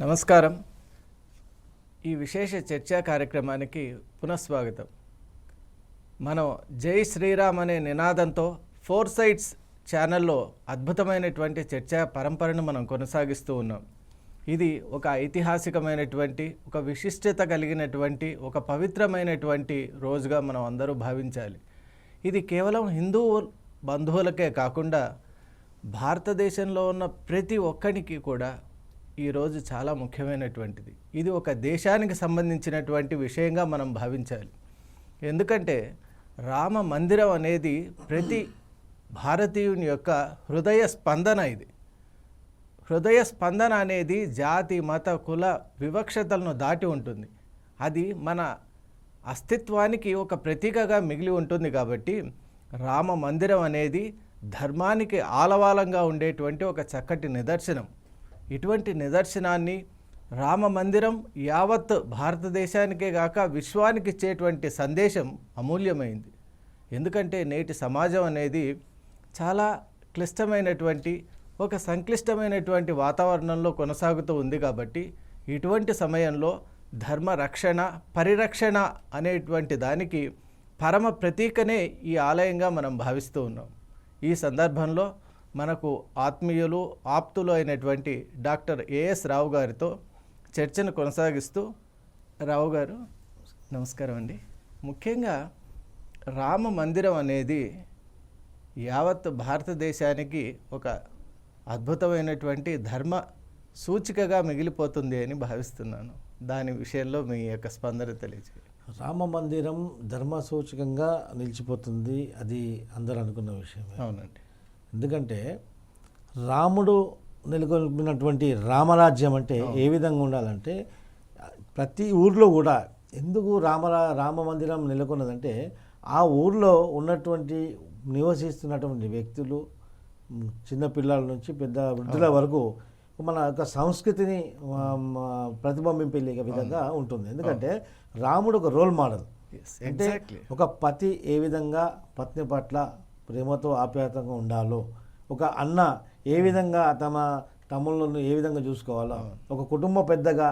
నమస్కారం. ఈ విశేష చర్చా కార్యక్రమానికి పునఃస్వాగతం. మనం జై శ్రీరామ్ అనే నినాదంతో ఫోర్ సైడ్స్ ఛానల్లో అద్భుతమైనటువంటి చర్చా పరంపరను మనం కొనసాగిస్తూ ఉన్నాం. ఇది ఒక ఐతిహాసికమైనటువంటి, ఒక విశిష్టత కలిగినటువంటి, ఒక పవిత్రమైనటువంటి రోజుగా మనం అందరూ భావించాలి. ఇది కేవలం హిందూ బంధువులకే కాకుండా భారతదేశంలో ఉన్న ప్రతి ఒక్కరికి కూడా ఈరోజు చాలా ముఖ్యమైనటువంటిది. ఇది ఒక దేశానికి సంబంధించినటువంటి విషయంగా మనం భావించాలి. ఎందుకంటే రామ మందిరం అనేది ప్రతి భారతీయుని యొక్క హృదయ స్పందన. ఇది హృదయ స్పందన అనేది జాతి, మత, కుల వివక్షతలను దాటి ఉంటుంది. అది మన అస్తిత్వానికి ఒక ప్రతీకగా మిగిలి ఉంటుంది. కాబట్టి రామ మందిరం అనేది ధర్మానికి ఆలవాలంగా ఉండేటువంటి ఒక చక్కటి నిదర్శనం. ఇటువంటి నిదర్శనాన్ని రామ మందిరం యావత్ భారతదేశానికే కాక విశ్వానికి ఇచ్చేటువంటి సందేశం అమూల్యమైంది. ఎందుకంటే నేటి సమాజం అనేది చాలా క్లిష్టమైనటువంటి, ఒక సంక్లిష్టమైనటువంటి వాతావరణంలో కొనసాగుతూ ఉంది. కాబట్టి ఇటువంటి సమయంలో ధర్మ రక్షణ, పరిరక్షణ అనేటువంటి దానికి పరమ ప్రతీకనే ఈ ఆలయంగా మనం భావిస్తూ ఉన్నాం. ఈ సందర్భంలో మనకు ఆత్మీయులు, ఆప్తులు అయినటువంటి డాక్టర్ ఏఎస్ రావు గారితో చర్చను కొనసాగిస్తూ, రావు గారు నమస్కారం అండి. ముఖ్యంగా రామ మందిరం అనేది యావత్ భారతదేశానికి ఒక అద్భుతమైనటువంటి ధర్మ సూచికగా మిగిలిపోతుంది అని భావిస్తున్నాను. దాని విషయంలో మీ యొక్క స్పందన తెలియజేయండి. రామ మందిరం ధర్మ సూచకంగా నిలిచిపోతుంది, అది అందరూ అనుకున్న విషయం. అవునండి. ఎందుకంటే రాముడు నెలకొల్పినటువంటి రామరాజ్యం అంటే ఏ విధంగా ఉండాలంటే, ప్రతి ఊర్లో కూడా ఎందుకు రామ మందిరం నెలకొన్నదంటే, ఆ ఊర్లో ఉన్నటువంటి నివసిస్తున్నటువంటి వ్యక్తులు, చిన్నపిల్లల నుంచి పెద్ద వృద్ధుల వరకు మన యొక్క సంస్కృతిని ప్రతిబింబింపే విధంగా ఉంటుంది. ఎందుకంటే రాముడు ఒక రోల్ మోడల్. అంటే ఒక పతి ఏ విధంగా పత్ని పట్ల ప్రేమతో ఆప్యాయతంగా ఉండాలో, ఒక అన్న ఏ విధంగా తమ తమ్ముళ్ళను ఏ విధంగా చూసుకోవాలో, ఒక కుటుంబ పెద్దగా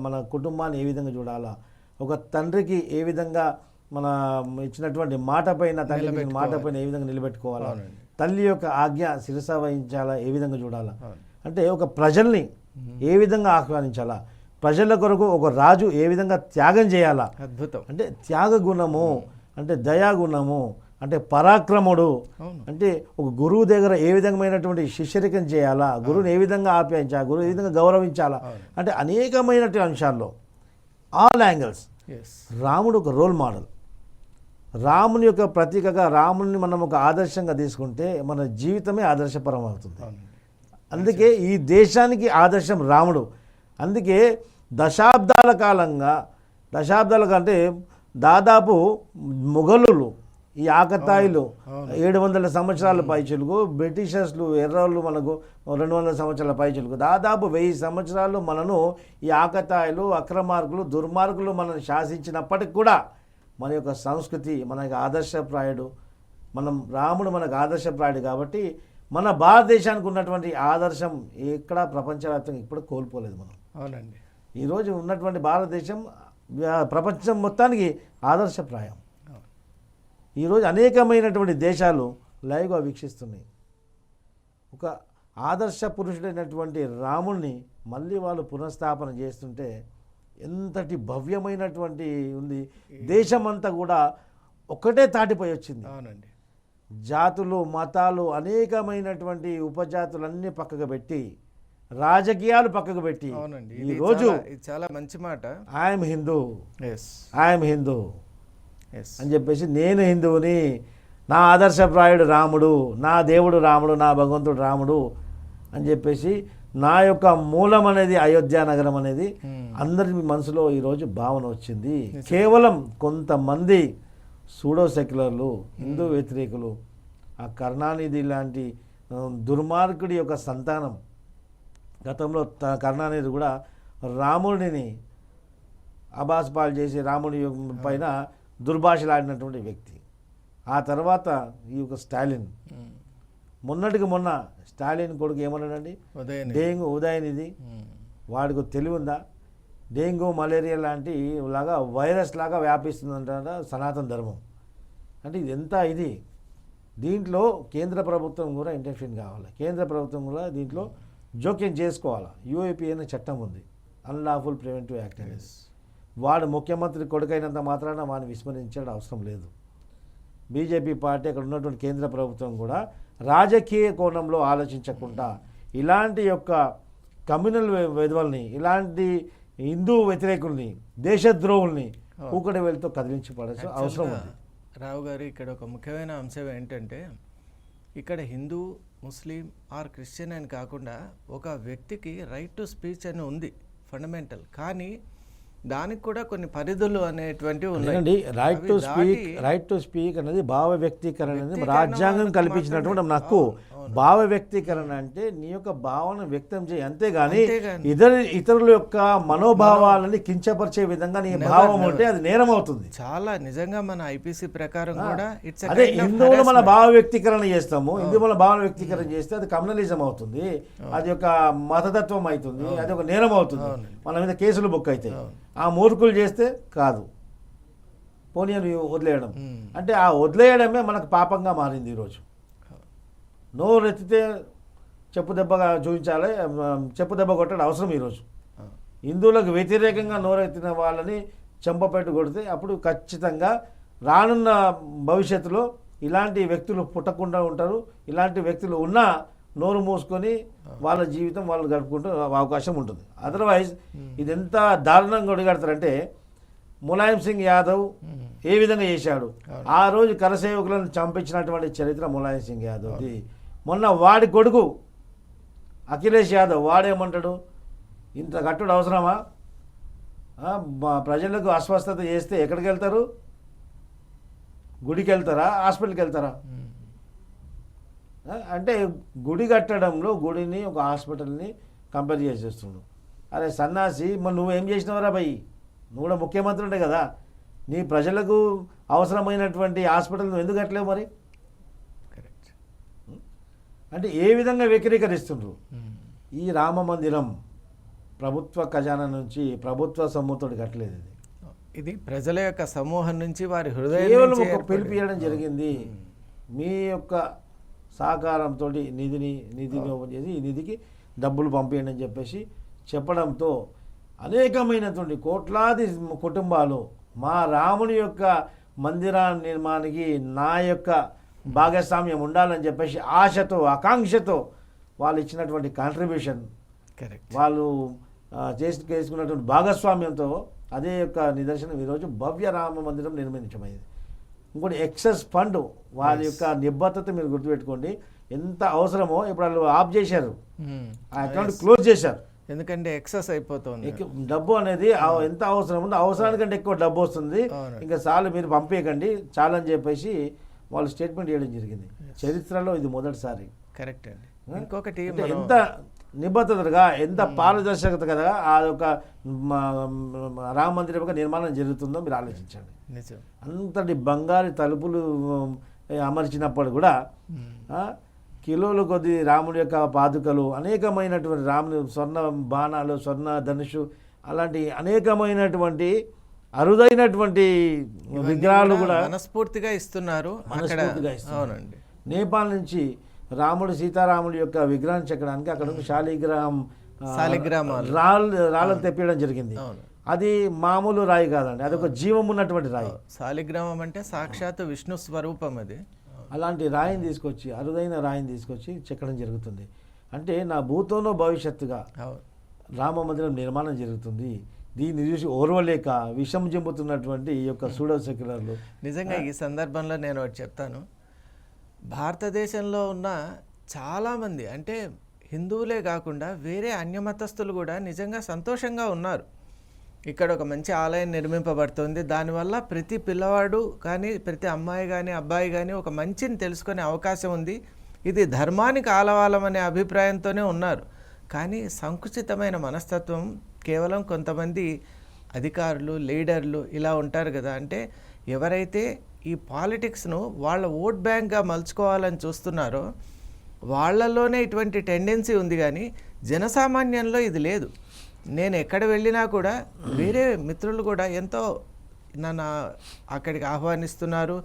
మన కుటుంబాన్ని ఏ విధంగా చూడాలా, ఒక తండ్రికి ఏ విధంగా మన ఇచ్చినటువంటి మాట పైన ఏ విధంగా నిలబెట్టుకోవాలా, తల్లి యొక్క ఆజ్ఞ శిరస వహించాలా, ఏ విధంగా చూడాలా, అంటే ఒక ప్రజల్ని ఏ విధంగా ఆహ్వానించాలా, ప్రజల కొరకు ఒక రాజు ఏ విధంగా త్యాగం చేయాలా. అద్భుతం. అంటే త్యాగ గుణము, అంటే దయాగుణము, అంటే పరాక్రముడు, అంటే ఒక గురువు దగ్గర ఏ విధమైనటువంటి శిష్యరికం చేయాలా, గురువుని ఏ విధంగా ఆప్యాయించాలా, గురువు ఏ విధంగా గౌరవించాలా, అంటే అనేకమైనటువంటి అంశాల్లో ఆల్ యాంగిల్స్ రాముడు ఒక రోల్ మోడల్. రాముని యొక్క ప్రతీకగా రాముని మనం ఒక ఆదర్శంగా తీసుకుంటే మన జీవితమే ఆదర్శపరం అవుతుంది. అందుకే ఈ దేశానికి ఆదర్శం రాముడు. అందుకే దశాబ్దాల కంటే దాదాపు మొఘలులు, ఈ ఆకతాయిలు 700 సంవత్సరాల పైచిలుకు, బ్రిటిషర్స్లు ఎర్రలు మనకు 200 సంవత్సరాల పైచిలుకు, దాదాపు 1000 సంవత్సరాలు మనను ఈ ఆకతాయిలు, అక్రమార్కులు, దుర్మార్గులు మనల్ని శాసించినప్పటికి కూడా మన యొక్క సంస్కృతి మనకు ఆదర్శప్రాయుడు. రాముడు మనకు ఆదర్శప్రాయుడు. కాబట్టి మన భారతదేశానికి ఉన్నటువంటి ఆదర్శం ఎక్కడా ప్రపంచవ్యాప్తంగా ఇప్పుడు కోల్పోలేదు మనం. అవునండి. ఈరోజు ఉన్నటువంటి భారతదేశం ప్రపంచం మొత్తానికి ఆదర్శప్రాయం. ఈరోజు అనేకమైనటువంటి దేశాలు లైవ్గా వీక్షిస్తున్నాయి. ఒక ఆదర్శ పురుషుడైనటువంటి రాముణ్ణి మళ్ళీ వాళ్ళు పునఃస్థాపన చేస్తుంటే ఎంతటి భవ్యమైనటువంటి ఉంది. దేశమంతా కూడా ఒకటే తాటిపోయి వచ్చింది. అవునండి. జాతులు, మతాలు, అనేకమైనటువంటి ఉపజాతులన్నీ పక్కకు పెట్టి, రాజకీయాలు పక్కకు పెట్టి, ఈరోజు చాలా మంచి మాట, ఐఎమ్ హిందూ అని చెప్పేసి, నేను హిందువుని, నా ఆదర్శప్రాయుడు రాముడు, నా దేవుడు రాముడు, నా భగవంతుడు రాముడు అని చెప్పేసి, నా యొక్క మూలం అనేది అయోధ్య నగరం అనేది అందరి మనసులో ఈరోజు భావన వచ్చింది. కేవలం కొంతమంది సూడో సెక్యులర్లు, హిందూ వ్యతిరేకులు, ఆ కరుణానిధి లాంటి దుర్మార్గుడి యొక్క సంతానం. గతంలో కరుణానిధి కూడా రాముడిని అబాస్పాలు చేసి రాముడి పైన దుర్భాషలాడినటువంటి వ్యక్తి. ఆ తర్వాత ఈ యొక్క స్టాలిన్, మొన్నటికి మొన్న స్టాలిన్ కొడుకు ఏమన్నాడండి, ఉదయనిధి వాడికి తెలివి ఉందా? డెంగ్యూ మలేరియా లాంటి లాగా వైరస్ లాగా వ్యాపిస్తుందంట సనాతన ధర్మం. అంటే ఇది ఎంత ఇది. దీంట్లో కేంద్ర ప్రభుత్వం కూడా ఇంటర్ఫీన్ కావాలి. కేంద్ర ప్రభుత్వం కూడా దీంట్లో జోక్యం చేసుకోవాలి. యూఏపీ అనే చట్టం ఉంది, అన్లాఫుల్ ప్రివెంటివ్ యాక్ట్ అనేది. వాడు ముఖ్యమంత్రి కొడుకైనంత మాత్రాన వాడిని విస్మరించడం అవసరం లేదు. బీజేపీ పార్టీ అక్కడ ఉన్నటువంటి కేంద్ర ప్రభుత్వం కూడా రాజకీయ కోణంలో ఆలోచించకుండా ఇలాంటి యొక్క కమ్యూనల్ విధవల్ని, ఇలాంటి హిందూ వ్యతిరేకుల్ని, దేశద్రోహుల్ని కూకటి వేలుతో కదిలించి పడాల్సిన అవసరం ఉంది. రావు గారు, ఇక్కడ ఒక ముఖ్యమైన అంశం ఏంటంటే, ఇక్కడ హిందూ, ముస్లిం ఆర్ క్రిస్టియన్ అని కాకుండా ఒక వ్యక్తికి రైట్ టు స్పీచ్ అని ఉంది, ఫండమెంటల్. కానీ దానికి కూడా కొన్ని పరిధులు అనేటువంటివి ఉన్నాయి. రైట్ టు స్పీక్ అనేది భావ వ్యక్తీకరణ అనేది రాజ్యాంగం కల్పించినటువంటి హక్కు. భావ వ్యక్తీకరణ అంటే నీ యొక్క భావన వ్యక్తం చేయి, అంతేగాని ఇతరుల యొక్క మనోభావాలని కించపరిచే విధంగా నీ భావం ఉంటే అది నేరం అవుతుంది. చాలా నిజంగా మన ఐపీసీ ప్రకారం కూడా అదే హిందువులు మన భావ వ్యక్తీకరణ చేస్తాము, హిందువుల భావ వ్యక్తీకరణ చేస్తే అది కమ్యూనలిజం అవుతుంది, అది ఒక మతతత్వం అవుతుంది, అది ఒక నేరం అవుతుంది, మన మీద కేసులు బుక్ అవుతాయి. ఆ మూర్ఖులు చేస్తే కాదు, పోనీ అని వదిలేయడం అంటే ఆ వదిలేయడమే మనకు పాపంగా మారింది. ఈరోజు నోరెత్తితే చెప్పు దెబ్బగా చూపించాలి, చెప్పు దెబ్బ కొట్టడం అవసరం. ఈరోజు హిందువులకు వ్యతిరేకంగా నోరెత్తిన వాళ్ళని చెంపపెట్టు కొడితే అప్పుడు ఖచ్చితంగా రానున్న భవిష్యత్తులో ఇలాంటి వ్యక్తులు పుట్టకుండా ఉంటారు. ఇలాంటి వ్యక్తులు ఉన్నా నోరు మూసుకొని వాళ్ళ జీవితం వాళ్ళు గడుపుకుంటూ అవకాశం ఉంటుంది. అదర్వైజ్ ఇది ఎంత దారుణంగా ఒడిగడతారంటే, ములాయం సింగ్ యాదవ్ ఏ విధంగా చేశాడు, ఆ రోజు కరసేవకులను చంపించినటువంటి చరిత్ర ములాయం సింగ్ యాదవ్ది. మొన్న వాడి కొడుకు అఖిలేష్ యాదవ్ వాడేమంటాడు, ఇంత కట్టుడు అవసరమా, ప్రజలకు అస్వస్థత చేస్తే ఎక్కడికి వెళ్తారు, గుడికి వెళ్తారా, హాస్పిటల్కి వెళ్తారా? అంటే గుడి కట్టడంలో గుడిని ఒక హాస్పిటల్ని కంపేర్ చేసేస్తున్నాడు. అరే సన్నాసి, మరి నువ్వేం చేసినవరా భయ్, నువ్వు కూడా ముఖ్యమంత్రి ఉండే కదా, నీ ప్రజలకు అవసరమైనటువంటి హాస్పిటల్ నువ్వు ఎందుకు కట్టలేవు మరి? కరెక్ట్. అంటే ఏ విధంగా వ్యతిరేకరిస్తుండ్రు. ఈ రామ మందిరం ప్రభుత్వ ఖజానా నుంచి, ప్రభుత్వ సొమ్ముతో కట్టలేదు. ఇది ప్రజల యొక్క సమూహం నుంచి, వారి హృదయం కేవలం ఒక పిలిపియడం జరిగింది. మీ యొక్క సహకారంతో నిధిని ఓపెన్ చేసి ఈ నిధికి డబ్బులు పంపేయండి అని చెప్పేసి చెప్పడంతో అనేకమైనటువంటి కోట్లాది కుటుంబాలు మా రాముని యొక్క మందిర నిర్మాణానికి నా యొక్క భాగస్వామ్యం ఉండాలని చెప్పేసి ఆశతో, ఆకాంక్షతో వాళ్ళు ఇచ్చినటువంటి కాంట్రిబ్యూషన్, వాళ్ళు చేసుకున్నటువంటి భాగస్వామ్యంతో అదే యొక్క నిదర్శనం ఈరోజు భవ్య రామ మందిరం నిర్మించమైంది. ఇంకోటి ఎక్సెస్ ఫండ్, వాళ్ళ యొక్క నిబద్ధత మీరు గుర్తుపెట్టుకోండి. ఎంత అవసరమో ఇప్పుడు వాళ్ళు ఆఫ్ చేశారు, ఆ అకౌంట్ క్లోజ్ చేశారు. ఎందుకంటే ఎక్సెస్ అయిపోతుంది డబ్బు అనేది. ఎంత అవసరం ఉందో అవసరానికంటే ఎక్కువ డబ్బు వస్తుంది, ఇంకా చాలు మీరు పంపేయకండి చాలు అని చెప్పేసి వాళ్ళు స్టేట్మెంట్ చేయడం జరిగింది. చరిత్రలో ఇది మొదటిసారి. కరెక్ట్ అండి. ఇంకొకటి ఎంత నిబద్ధతగా, ఎంత పారదర్శకతగా ఆ యొక్క రామ మందిరం యొక్క నిర్మాణం జరుగుతుందో మీరు ఆలోచించండి. అంతటి బంగారు తలుపులు అమర్చినప్పుడు కూడా కిలోల కొద్ది రాముడి యొక్క పాదుకలు, అనేకమైనటువంటి రాముని స్వర్ణ బాణాలు, స్వర్ణ ధనుషు, అలాంటి అనేకమైనటువంటి అరుదైనటువంటి విగ్రహాలు కూడా మనస్ఫూర్తిగా ఇస్తున్నారు. అవునండి. నేపాల్ నుంచి రాముడు సీతారాముడి యొక్క విగ్రహం చెక్కడానికి అక్కడ రాళ్ళను తెప్పించడం జరిగింది. అది మామూలు రాయి కాదండి, అది ఒక జీవం ఉన్నటువంటి రాయి. శాలిగ్రామం అంటే సాక్షాత్ విష్ణు స్వరూపం. అది అలాంటి రాయిని తీసుకొచ్చి, అరుదైన రాయిని తీసుకొచ్చి చెక్కడం జరుగుతుంది. అంటే నా భూతోనో భవిష్యత్తుగా రామ మందిరం నిర్మాణం జరుగుతుంది. దీన్ని చూసి ఓర్వలేక విషం చెంపుతున్నటువంటి ఈ యొక్క సూడో సెక్యులర్లు. నిజంగా ఈ సందర్భంలో నేను ఒకటి చెప్తాను. భారతదేశంలో ఉన్న చాలామంది, అంటే హిందువులే కాకుండా వేరే అన్యమతస్థులు కూడా నిజంగా సంతోషంగా ఉన్నారు. ఇక్కడ ఒక మంచి ఆలయం నిర్మింపబడుతుంది, దానివల్ల ప్రతి పిల్లవాడు కానీ, ప్రతి అమ్మాయి కానీ, అబ్బాయి కానీ ఒక మంచిని తెలుసుకునే అవకాశం ఉంది. ఇది ధర్మానికి ఆలవాలం అనే అభిప్రాయంతోనే ఉన్నారు. కానీ సంకుచితమైన మనస్తత్వం కేవలం కొంతమంది అధికారులు, లీడర్లు ఇలా ఉంటారు కదా. అంటే ఎవరైతే ఈ పాలిటిక్స్ను వాళ్ళ ఓట్ బ్యాంక్గా మలుచుకోవాలని చూస్తున్నారో వాళ్ళలోనే ఇటువంటి టెండెన్సీ ఉంది, కానీ జనసామాన్యంలో ఇది లేదు. నేను ఎక్కడ వెళ్ళినా కూడా వేరే మిత్రులు కూడా ఎంతో నన్ను అక్కడికి ఆహ్వానిస్తున్నారు.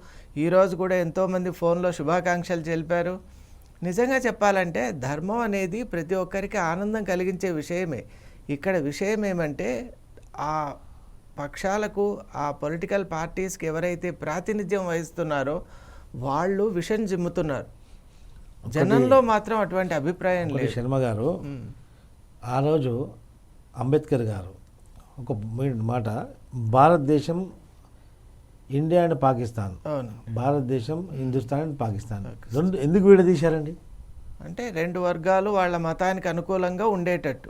ఈరోజు కూడా ఎంతోమంది ఫోన్లో శుభాకాంక్షలు తెలిపారు. నిజంగా చెప్పాలంటే ధర్మం అనేది ప్రతి ఒక్కరికి ఆనందం కలిగించే విషయమే. ఇక్కడ విషయం ఏమంటే ఆ పక్షాలకు, ఆ పొలిటికల్ పార్టీస్కి ఎవరైతే ప్రాతినిధ్యం వహిస్తున్నారో వాళ్ళు విషం జిమ్ముతున్నారు. జనంలో మాత్రం అటువంటి అభిప్రాయం లేదు. శర్మ గారు ఆ రోజు అంబేద్కర్ గారు ఒక మాట, భారతదేశం ఇండియా అండ్ పాకిస్తాన్, అవును, భారతదేశం హిందుస్థాన్ అండ్ పాకిస్తాన్ రెండు ఎందుకు విడదీశారండి? అంటే రెండు వర్గాలు వాళ్ళ మతానికి అనుకూలంగా ఉండేటట్టు.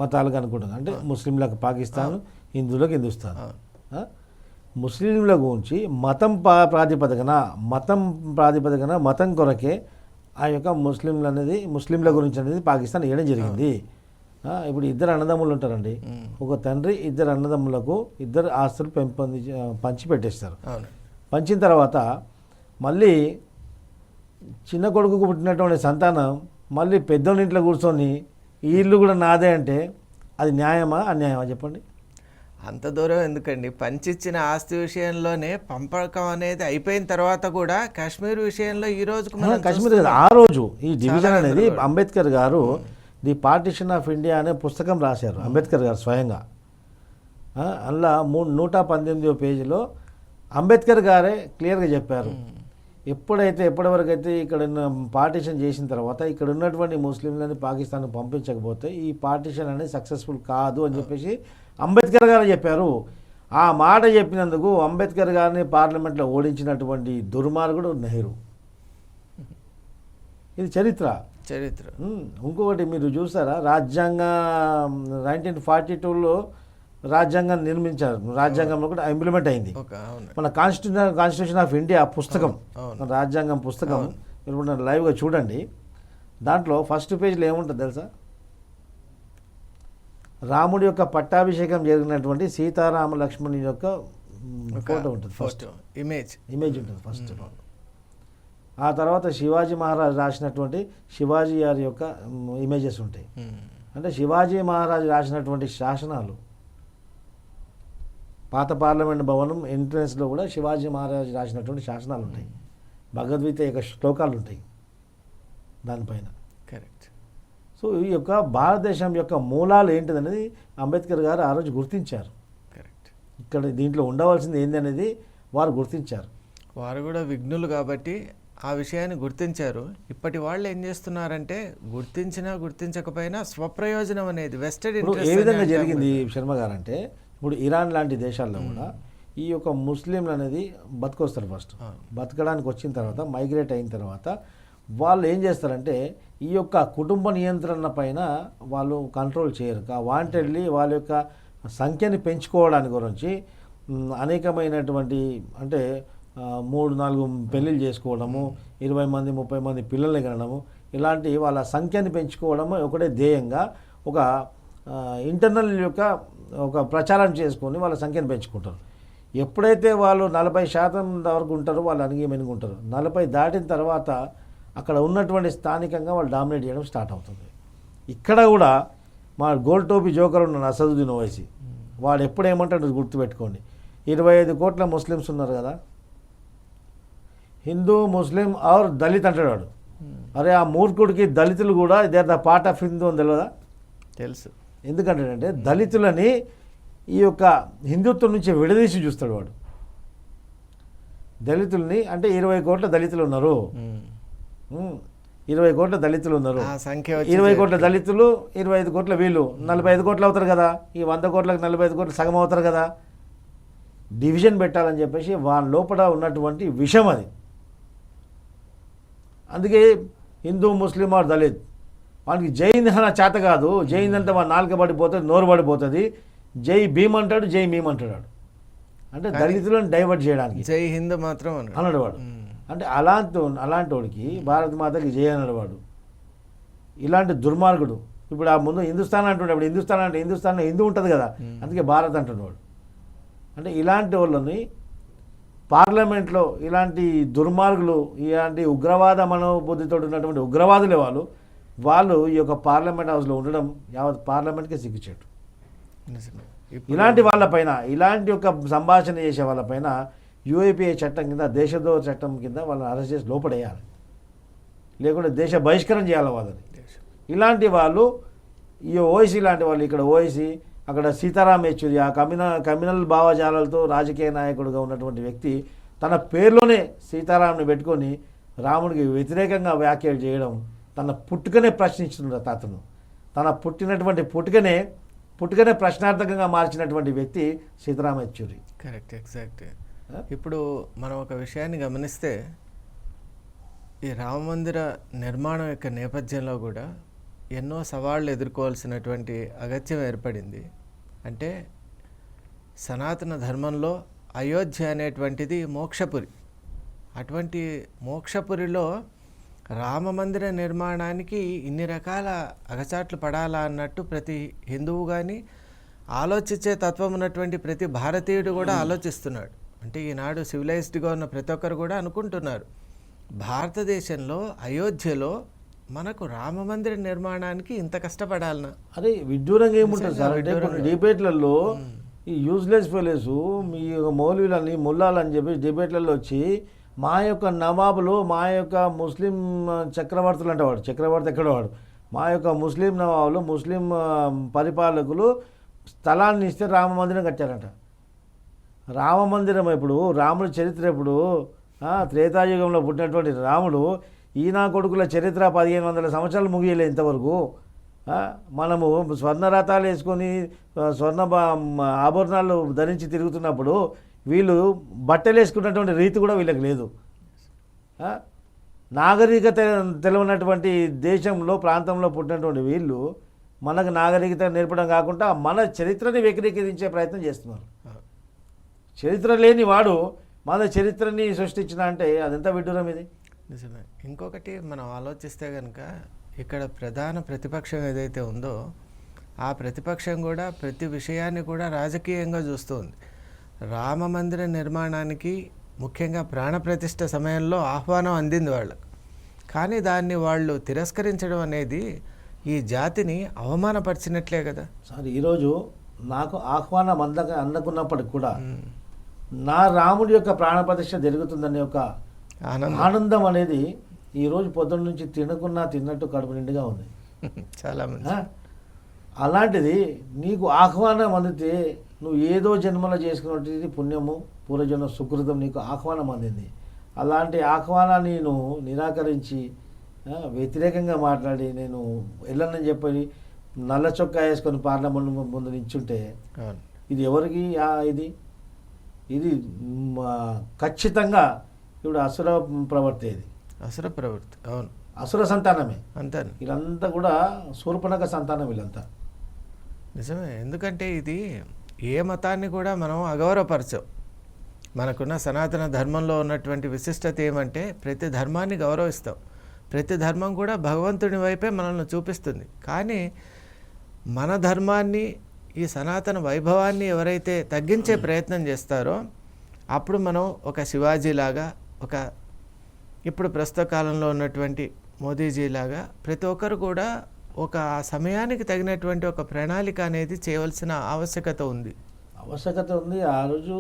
మతాలకు అనుకుంటుంది అంటే ముస్లింలకు పాకిస్తాన్, హిందువులకు హిందుస్థాన్. ముస్లింల గురించి మతం ప్రాతిపదికన మతం కొరకే ఆ యొక్క ముస్లింల గురించి అనేది పాకిస్తాన్ వేయడం జరిగింది. ఇప్పుడు ఇద్దరు అన్నదమ్ములు ఉంటారండి, ఒక తండ్రి ఇద్దరు అన్నదమ్ములకు ఇద్దరు ఆస్తులు పంచి పెట్టేస్తారు. పంచిన తర్వాత మళ్ళీ చిన్న కొడుకుకు పుట్టినటువంటి సంతానం మళ్ళీ పెద్దోళ్ళ ఇంట్లో కూర్చొని ఈ ఇల్లు కూడా నాదే అంటే అది న్యాయమా అన్యాయమా చెప్పండి? అంత దూరం ఎందుకండి, పంచిచ్చిన ఆస్తి విషయంలోనే పంపకం అనేది అయిపోయిన తర్వాత కూడా కాశ్మీర్ విషయంలో ఈ రోజుకు కాశ్మీర్ ఆ రోజు ఈ డివిజన్ అనేది అంబేద్కర్ గారు ది పార్టిషన్ ఆఫ్ ఇండియా అనే పుస్తకం రాశారు అంబేద్కర్ గారు స్వయంగా. అందులో 118వ పేజీలో అంబేద్కర్ గారే క్లియర్గా చెప్పారు, ఎప్పటివరకు అయితే ఇక్కడ పార్టిషన్ చేసిన తర్వాత ఇక్కడ ఉన్నటువంటి ముస్లింలని పాకిస్తాన్కి పంపించకపోతే ఈ పార్టిషన్ అనేది సక్సెస్ఫుల్ కాదు అని చెప్పేసి అంబేద్కర్ గారు చెప్పారు. ఆ మాట చెప్పినందుకు అంబేద్కర్ గారిని పార్లమెంట్లో ఓడించినటువంటి దుర్మార్గుడు నెహ్రూ. ఇది చరిత్ర. ఇంకొకటి మీరు చూసారా, రాజ్యాంగం 1942లో రాజ్యాంగం నిర్మించారు, రాజ్యాంగంలో కూడా ఇంప్లిమెంట్ అయింది. మన కాన్స్టిట్యూషన్ ఆఫ్ ఇండియా పుస్తకం, రాజ్యాంగం పుస్తకం ఇప్పుడు లైవ్గా చూడండి. దాంట్లో ఫస్ట్ పేజ్లో ఏముంటుంది తెలుసా? రాముడి యొక్క పట్టాభిషేకం జరిగినటువంటి సీతారామ లక్ష్మణుని యొక్క ఫోటో ఉంటుంది, ఫస్ట్ ఇమేజ్ ఉంటుంది ఫస్ట్. ఆ తర్వాత శివాజీ మహారాజ్ రాసినటువంటి శివాజీ గారి యొక్క ఇమేజెస్ ఉంటాయి. అంటే శివాజీ మహారాజ్ రాసినటువంటి శాసనాలు, పాత పార్లమెంట్ భవనం ఎంట్రన్స్లో కూడా శివాజీ మహారాజ్ రాసినటువంటి శాసనాలు ఉంటాయి. భగవద్గీత యొక్క శ్లోకాలు ఉంటాయి దానిపైన. కరెక్ట్. సో ఈ యొక్క భారతదేశం యొక్క మూలాలు ఏంటిదనేది అంబేద్కర్ గారు ఆ రోజు గుర్తించారు. కరెక్ట్. ఇక్కడ దీంట్లో ఉండవలసింది ఏంది అనేది వారు గుర్తించారు. వారు కూడా విఘ్నులు కాబట్టి ఆ విషయాన్ని గుర్తించారు. ఇప్పటి వాళ్ళు ఏం చేస్తున్నారంటే గుర్తించినా గుర్తించకపోయినా స్వప్రయోజనం అనేది వెస్టెడ్ ఇంట్రెస్ట్ ఏ విధంగా జరిగింది శర్మ గారు అంటే, ఇప్పుడు ఇరాన్ లాంటి దేశాల్లో కూడా ఈ యొక్క ముస్లింలు అనేది బతికొస్తారు. ఫస్ట్ బతకడానికి వచ్చిన తర్వాత మైగ్రేట్ అయిన తర్వాత వాళ్ళు ఏం చేస్తారంటే ఈ యొక్క కుటుంబ నియంత్రణ పైన వాళ్ళు కంట్రోల్ చేయరు. వాంటెడ్లీ వాళ్ళ యొక్క సంఖ్యని పెంచుకోవడానికి గురించి అనేకమైనటువంటి అంటే 3-4 పెళ్ళిళ్ళు చేసుకోవడము, 20 మంది 30 మంది పిల్లల్ని కనడము, ఇలాంటి వాళ్ళ సంఖ్యని పెంచుకోవడము ఒకటే ధ్యేయంగా ఒక ఇంటర్నల్ యొక్క ఒక ప్రచారం చేసుకొని వాళ్ళ సంఖ్యను పెంచుకుంటారు. ఎప్పుడైతే వాళ్ళు 40% వరకు ఉంటారో వాళ్ళు అణిగిమణిగుంటారు. 40 దాటిన తర్వాత అక్కడ ఉన్నటువంటి స్థానికంగా వాళ్ళు డామినేట్ చేయడం స్టార్ట్ అవుతుంది. ఇక్కడ కూడా మా గోల్డ్ టోపీ జోకర్ ఉన్న అసదుద్దీన్ ఓవైసీ వాడు ఎప్పుడు ఏమంటాడు గుర్తుపెట్టుకోండి, 25 కోట్ల ముస్లిమ్స్ ఉన్నారు కదా, హిందూ ముస్లిం ఆర్ దళిత్ అంటాడు వాడు. అరే ఆ మూర్ఖుడికి దళితులు కూడా they are the part of Hindu అని తెలియదా? తెలుసు. ఎందుకంటే దళితులని ఈ యొక్క హిందుత్వం నుంచి విడదీసి చూస్తాడు వాడు. దళితుల్ని అంటే 20 కోట్ల దళితులు ఉన్నారు, 20 కోట్ల దళితులు ఉన్నారు, 20 కోట్ల దళితులు 25 కోట్ల వీళ్ళు 45 కోట్లు అవుతారు కదా, ఈ 100 కోట్లకు 45 కోట్లు సగం అవుతారు కదా. డివిజన్ పెట్టాలని చెప్పేసి వాళ్ళ లోపల ఉన్నటువంటి విషయం అది. అందుకే హిందూ ముస్లిం ఆర్ దళిత్, వానికి జై హింద్ అన్న చేత కాదు, జై హింద్ అంటే వాడు నాలుక పడిపోతుంది, నోరు పడిపోతుంది, జై భీమ్ అంటాడు, జై మీమ్ అంటాడు. అంటే దళితులను డైవర్ట్ చేయడానికి జై హింద్ మాత్రం అన్నాడు వాడు. అంటే అలాంటి వాడికి భారత మాతకి జై అన్నాడు వాడు. ఇలాంటి దుర్మార్గుడు ఇప్పుడు ఆ ముందు హిందుస్థాన్ అంటుండే, ఇప్పుడు హిందుస్థాన్ హిందూ ఉంటుంది కదా, అందుకే భారత్ అంటున్నాడు. అంటే ఇలాంటి వాళ్ళని పార్లమెంట్లో ఇలాంటి దుర్మార్గులు, ఇలాంటి ఉగ్రవాద మనోబుద్ధితో ఉన్నటువంటి ఉగ్రవాదులే వాళ్ళు ఈ యొక్క పార్లమెంట్ హౌస్లో ఉండడం యావత్ పార్లమెంట్కే సిగ్గుచేటు. నిజమే. ఇలాంటి వాళ్ళపైన ఇలాంటి ఒక సంభాషణ చేసే వాళ్ళపైన యూఏపీఏ చట్టం కింద దేశద్రోహ చట్టం కింద వాళ్ళని అరెస్ట్ చేసి లోపడేయాలి, లేకుంటే దేశ బహిష్కరణ చేయాలి వాళ్ళని. ఇలాంటి వాళ్ళు ఈ ఓఐసీ లాంటి వాళ్ళు, ఇక్కడ ఓఐసీ అక్కడ సీతారాం యేచూరి ఆ కమ్యూనల్ భావజాలాలతో రాజకీయ నాయకుడిగా ఉన్నటువంటి వ్యక్తి తన పేరులోనే సీతారాంని పెట్టుకొని రాముడికి వ్యతిరేకంగా వ్యాఖ్యలు చేయడం, తన పుట్టుకనే ప్రశ్నించుతున్నాడు అతను. తన పుట్టుకనే ప్రశ్నార్థకంగా మార్చినటువంటి వ్యక్తి సీతారాం యేచూరి. Correct, exact. ఇప్పుడు మనం ఒక విషయాన్ని గమనిస్తే ఈ రామమందిర నిర్మాణం యొక్క నేపథ్యంలో కూడా ఎన్నో సవాళ్ళు ఎదుర్కోవాల్సినటువంటి అగత్యం ఏర్పడింది. అంటే సనాతన ధర్మంలో అయోధ్య అనేటువంటిది మోక్షపురి. అటువంటి మోక్షపురిలో రామమందిర నిర్మాణానికి ఇన్ని రకాల అగచాట్లు పడాలా అన్నట్టు ప్రతి హిందువు కానీ ఆలోచించే తత్వం ఉన్నటువంటి ప్రతి భారతీయుడు కూడా ఆలోచిస్తున్నాడు. అంటే ఈనాడు సివిలైజ్డ్గా ఉన్న ప్రతి ఒక్కరు కూడా అనుకుంటున్నారు, భారతదేశంలో అయోధ్యలో మనకు రామమందిర నిర్మాణానికి ఇంత కష్టపడాలనా? అదే విడ్డూరంగా ఏముంటుంది సార్ అంటే కొన్ని డిబేట్లలో ఈ యూజ్లెస్ ఫెలోస్ మీ మౌలవీలని ముల్లాలని చెప్పి డిబేట్లలో వచ్చి మా యొక్క నవాబులు, మా యొక్క ముస్లిం చక్రవర్తులు అంటేవాడు, చక్రవర్తి ఎక్కడవాడు, మా యొక్క ముస్లిం నవాబులు, ముస్లిం పరిపాలకులు స్థలాన్ని ఇస్తే రామ మందిరం కట్టారంట. రామ మందిరం ఎప్పుడు, రాముడి చరిత్ర ఎప్పుడు, త్రేతాయుగంలో పుట్టినటువంటి రాముడు ఈనా కొడుకుల చరిత్ర 1500 సంవత్సరాలు ముగియలే ఇంతవరకు. మనము స్వర్ణరథాలు వేసుకొని స్వర్ణ ఆభరణాలు ధరించి తిరుగుతున్నప్పుడు వీళ్ళు బట్టలు వేసుకున్నటువంటి రీతి కూడా వీళ్ళకి లేదు. నాగరికత తెలియనటువంటి దేశంలో ప్రాంతంలో పుట్టినటువంటి వీళ్ళు మనకు నాగరికత నేర్పడం కాకుండా మన చరిత్రని వ్యతిరేకించే ప్రయత్నం చేస్తున్నారు. చరిత్ర లేని వాడు మన చరిత్రని సృష్టించిన అంటే అదెంత విడ్డూరం ఇది. నిజమే. ఇంకొకటి మనం ఆలోచిస్తే కనుక ఇక్కడ ప్రధాన ప్రతిపక్షం ఏదైతే ఉందో ఆ ప్రతిపక్షం కూడా ప్రతి విషయాన్ని కూడా రాజకీయంగా చూస్తుంది. రామ మందిర నిర్మాణానికి ముఖ్యంగా ప్రాణప్రతిష్ఠ సమయంలో ఆహ్వానం అందింది వాళ్ళకు, కానీ దాన్ని వాళ్ళు తిరస్కరించడం అనేది ఈ జాతిని అవమానపరిచినట్లే కదా సార్. ఈరోజు నాకు ఆహ్వానం అందకున్నప్పటికి కూడా నా రాముడి యొక్క ప్రాణప్రతిష్ఠ జరుగుతుందనే ఒక ఆనందం అనేది ఈరోజు పొద్దున్న నుంచి తిన్నట్టు కడుపు నిండుగా ఉంది చాలా మంది. అలాంటిది నీకు ఆహ్వానం అందితే నువ్వు ఏదో జన్మలో చేసుకున్నటువంటి పుణ్యము పూర్వజన్మ సుకృతం నీకు ఆహ్వానం అందింది. అలాంటి ఆహ్వానాన్ని నువ్వు నిరాకరించి వ్యతిరేకంగా మాట్లాడి నేను వెళ్ళనని చెప్పి నల్ల చొక్కా వేసుకొని పార్లమెంట్ ముందు నిల్చుంటే ఇది ఎవరికి ఇది ఖచ్చితంగా ఇప్పుడు అసుర ప్రవర్తి, ఇది అసుర ప్రవృత్తి. అవును, అసుర సంతానమే అంతే. వీళ్ళంతా కూడా శూర్పణఖ సంతానం వీళ్ళంతా. నిజమే. ఎందుకంటే ఇది ఏ మతాన్ని కూడా మనం అగౌరవపరచం. మనకున్న సనాతన ధర్మంలో ఉన్నటువంటి విశిష్టత ఏమంటే ప్రతి ధర్మాన్ని గౌరవిస్తాం, ప్రతి ధర్మం కూడా భగవంతుని వైపే మనల్ని చూపిస్తుంది. కానీ మన ధర్మాన్ని, ఈ సనాతన వైభవాన్ని ఎవరైతే తగ్గించే ప్రయత్నం చేస్తారో అప్పుడు మనం ఒక శివాజీలాగా, ఒక ఇప్పుడు ప్రస్తుత కాలంలో ఉన్నటువంటి మోదీజీలాగా ప్రతి ఒక్కరు కూడా ఒక సమయానికి తగినటువంటి ఒక ప్రణాళిక అనేది చేయవలసిన ఆవశ్యకత ఉంది. ఆ రోజు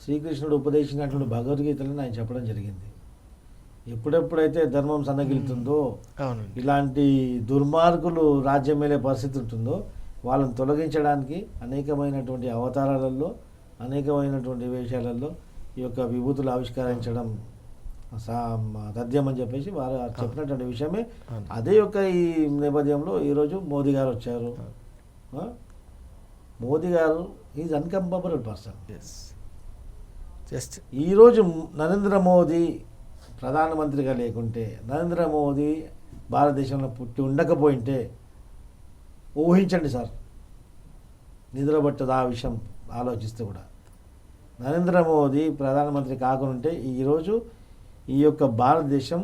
శ్రీకృష్ణుడు ఉపదేశించినటువంటి భగవద్గీతలను ఆయన చెప్పడం జరిగింది. ఎప్పుడెప్పుడైతే ధర్మం సన్నగిలుతుందో, ఇలాంటి దుర్మార్గులు రాజ్యం మేలే పరిస్థితి ఉంటుందో వాళ్ళని తొలగించడానికి అనేకమైనటువంటి అవతారాలలో, అనేకమైనటువంటి వేషాలలో ఈ యొక్క విభూతులు ఆవిష్కరించడం తథ్యం అని చెప్పేసి వారు చెప్పినటువంటి విషయమే. అదే యొక్క ఈ నేపథ్యంలో ఈరోజు మోదీ గారు వచ్చారు. మోదీ గారు ఈజ్ అన్కంపరబుల్ పర్సన్. జస్ట్ ఈరోజు నరేంద్ర మోదీ ప్రధానమంత్రిగా లేకుంటే, నరేంద్ర మోదీ భారతదేశంలో పుట్టి ఉండకపోయింటే ఊహించండి సార్, నిద్రపట్టదు ఆ విషయం ఆలోచిస్తే కూడా. నరేంద్ర మోదీ ప్రధానమంత్రి కాకుంటే ఈరోజు ఈ యొక్క భారతదేశం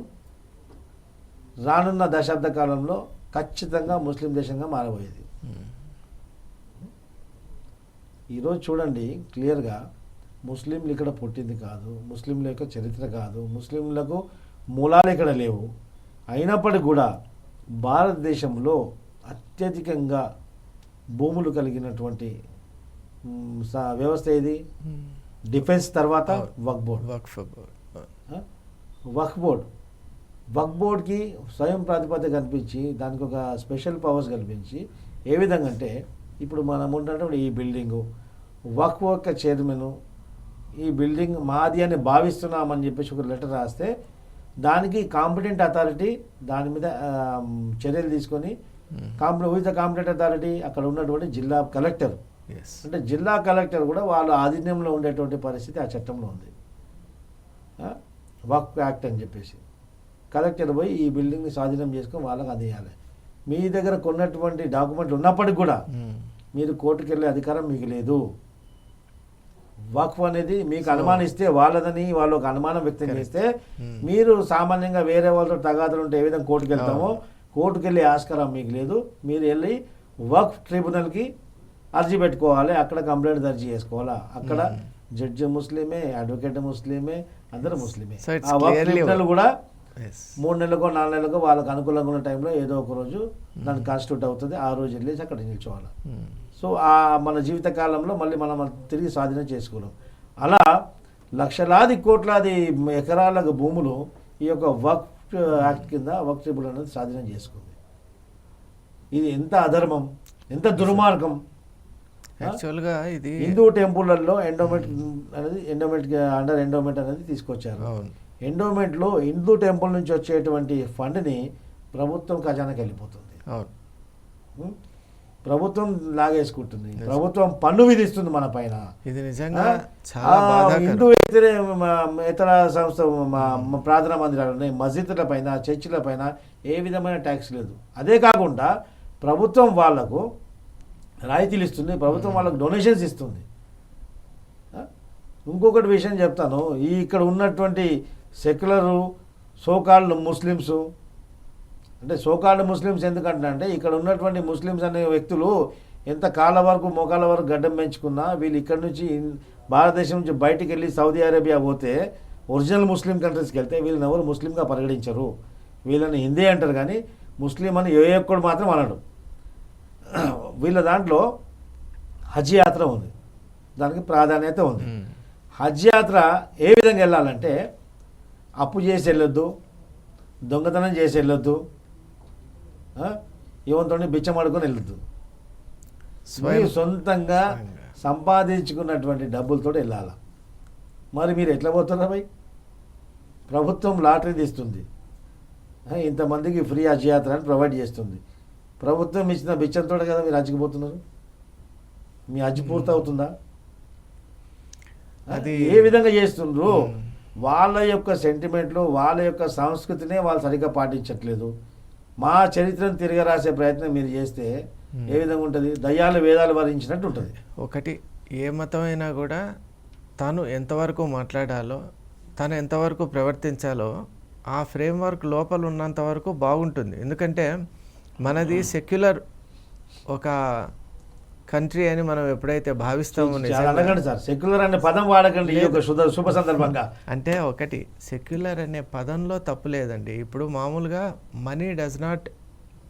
రానున్న దశాబ్ద కాలంలో ఖచ్చితంగా ముస్లిం దేశంగా మారబోయేది. ఈరోజు చూడండి క్లియర్గా, ముస్లింలు ఇక్కడ పుట్టింది కాదు, ముస్లింల యొక్క చరిత్ర కాదు, ముస్లింలకు మూలాలు ఇక్కడ లేవు. అయినప్పటికీ కూడా భారతదేశంలో అత్యధికంగా భూములు కలిగినటువంటి వ్యవస్థ ఏది? డిఫెన్స్ తర్వాత వక్ఫ్ బోర్డ్. వక్ఫ్ బోర్డ్ వక్ఫ్ బోర్డ్కి స్వయం ప్రాతిపదిక కల్పించి దానికి ఒక స్పెషల్ పవర్స్ కల్పించి ఏ విధంగా అంటే ఇప్పుడు మనం ఉన్నటువంటి ఈ బిల్డింగు వక్ఫ్ యొక్క చైర్మన్ ఈ బిల్డింగ్ మాది అని భావిస్తున్నామని చెప్పేసి ఒక లెటర్ రాస్తే దానికి కాంపిటెంట్ అథారిటీ దాని మీద చర్యలు తీసుకొని విత్ ద కాంపిటెంట్ అథారిటీ అక్కడ ఉన్నటువంటి జిల్లా కలెక్టర్, అంటే జిల్లా కలెక్టర్ కూడా వాళ్ళ ఆధీనంలో ఉండేటువంటి పరిస్థితి ఆ చట్టంలో ఉంది. వక్ఫ్ యాక్ట్ అని చెప్పేసి కలెక్టర్ పోయి ఈ బిల్డింగ్ని స్వాధీనం చేసుకొని వాళ్ళకి అందియాలి. మీ దగ్గర కొన్నటువంటి డాక్యుమెంట్లు ఉన్నప్పటికి కూడా మీరు కోర్టుకు వెళ్ళే అధికారం మీకు లేదు. వక్ఫ్ అనేది మీకు అనుమానిస్తే వాళ్ళదని వాళ్ళు ఒక అనుమానం వ్యక్తం చేస్తే మీరు సామాన్యంగా వేరే వాళ్ళతో తగాదులు ఉంటే ఏ విధంగా కోర్టుకు వెళ్తామో కోర్టుకు వెళ్ళే ఆస్కారం మీకు లేదు. మీరు వెళ్ళి వక్ఫ్ ట్రిబ్యునల్కి అర్జీ పెట్టుకోవాలి, అక్కడ కంప్లైంట్ దర్జీ చేసుకోవాలా. అక్కడ జడ్జి ముస్లిమే, అడ్వకేట్ ముస్లిమే, అందరూ ముస్లిమే. ఆ వక్ఫ్ ట్రిబ్యునల్ కూడా 3 నెలలకో 4 నెలలకో వాళ్ళకు అనుకూలంగా ఉన్న టైంలో ఏదో ఒక రోజు దానికి కాన్స్టిట్యూట్ అవుతుంది, ఆ రోజు వెళ్ళేసి అక్కడ నిల్చోవాలి. సో ఆ మన జీవిత కాలంలో మళ్ళీ మనం తిరిగి స్వాధీనం చేసుకోలేం. అలా లక్షలాది కోట్లాది ఎకరాల భూములు ఈ యొక్క వక్ఫ్ యాక్ట్ కింద వక్ఫ్ ట్రిబ్యునల్ అనేది స్వాధీనం చేసుకుంది. ఇది ఎంత అధర్మం, ఎంత దుర్మార్గం. యాక్చువల్గా ఇది హిందూ టెంపుల్లలో ఎండోమెంట్ అనేది అండర్ ఎండోమెంట్ అనేది తీసుకొచ్చారు. ఎండోమెంట్లో హిందూ టెంపుల్ నుంచి వచ్చేటువంటి ఫండ్ని ప్రభుత్వం ఖజానాకి వెళ్ళిపోతుంది, ప్రభుత్వం లాగేసుకుంటుంది, ప్రభుత్వం పన్ను విధిస్తుంది మన పైన. ఇది నిజంగా చాలా హిందూ ఇతర సంస్థ ప్రార్థనా మందిరాలు ఉన్నాయి, మస్జిద్ల పైన, చర్చిల పైన ఏ విధమైన ట్యాక్స్ లేదు. అదే కాకుండా ప్రభుత్వం వాళ్లకు రాయితీలు ఇస్తుంది, ప్రభుత్వం వాళ్ళకు డొనేషన్స్ ఇస్తుంది. ఇంకొకటి విషయం చెప్తాను, ఇక్కడ ఉన్నటువంటి సెక్యులరు సోకాల్డ్ ముస్లిమ్స్, అంటే సోకాల్డ్ ముస్లిమ్స్ ఎందుకంటే ఇక్కడ ఉన్నటువంటి ముస్లిమ్స్ అనే వ్యక్తులు ఎంత కాళ్ళ వరకు మోకాళ్ళ వరకు గడ్డం పెంచుకున్నా వీళ్ళు ఇక్కడ నుంచి భారతదేశం నుంచి బయటికి వెళ్ళి సౌదీ అరేబియా పోతే ఒరిజినల్ ముస్లిం కంట్రీస్కి వెళ్తే వీళ్ళని ఎవరు ముస్లింగా పరిగణించరు. వీళ్ళని హిందీ అంటారు కానీ ముస్లిం అని ఏ ఒక్కడు మాత్రం అనడు. వీళ్ళ దాంట్లో హజ్ యాత్ర ఉంది, దానికి ప్రాధాన్యత ఉంది. హజ్ యాత్ర ఏ విధంగా వెళ్ళాలంటే అప్పు చేసి వెళ్ళొద్దు, దొంగతనం చేసి వెళ్ళొద్దు, ఇవంతో బిచ్చం అడుకొని వెళ్ళొద్దు. మీరు సొంతంగా సంపాదించుకున్నటువంటి డబ్బులతో వెళ్ళాలి. మరి మీరు ఎట్లా పోతున్నారు భయ్? ప్రభుత్వం లాటరీ తీస్తుంది, ఇంతమందికి ఫ్రీ హజ్ యాత్ర అని ప్రొవైడ్ చేస్తుంది. ప్రభుత్వం ఇచ్చిన బిచ్చంతో కదా మీరు హజ్కి పోతున్నారు. మీ హజ్ పూర్తి అవుతుందా? అది ఏ విధంగా చేస్తుండ్రు? వాళ్ళ యొక్క సెంటిమెంట్లు, వాళ్ళ యొక్క సంస్కృతినే వాళ్ళు సరిగ్గా పాటించట్లేదు. మా చరిత్రను తిరగరాసే ప్రయత్నం మీరు చేస్తే ఏ విధంగా ఉంటుంది? దయ్యాలు వేదాలు వరించినట్టు ఉంటుంది. ఒకటి, ఏ మతమైనా కూడా తను ఎంతవరకు మాట్లాడాలో, తను ఎంతవరకు ప్రవర్తించాలో ఆ ఫ్రేమ్వర్క్ లోపల ఉన్నంత వరకు బాగుంటుంది. ఎందుకంటే మనది సెక్యులర్ ఒక కంట్రీ అని మనం ఎప్పుడైతే భావిస్తామో, అడగండి సార్, సెక్యులర్ అనే పదం వాడకండి ఈ యొక్క శుభ సందర్భంగా. అంటే ఒకటి, సెక్యులర్ అనే పదంలో తప్పు లేదండి. ఇప్పుడు మామూలుగా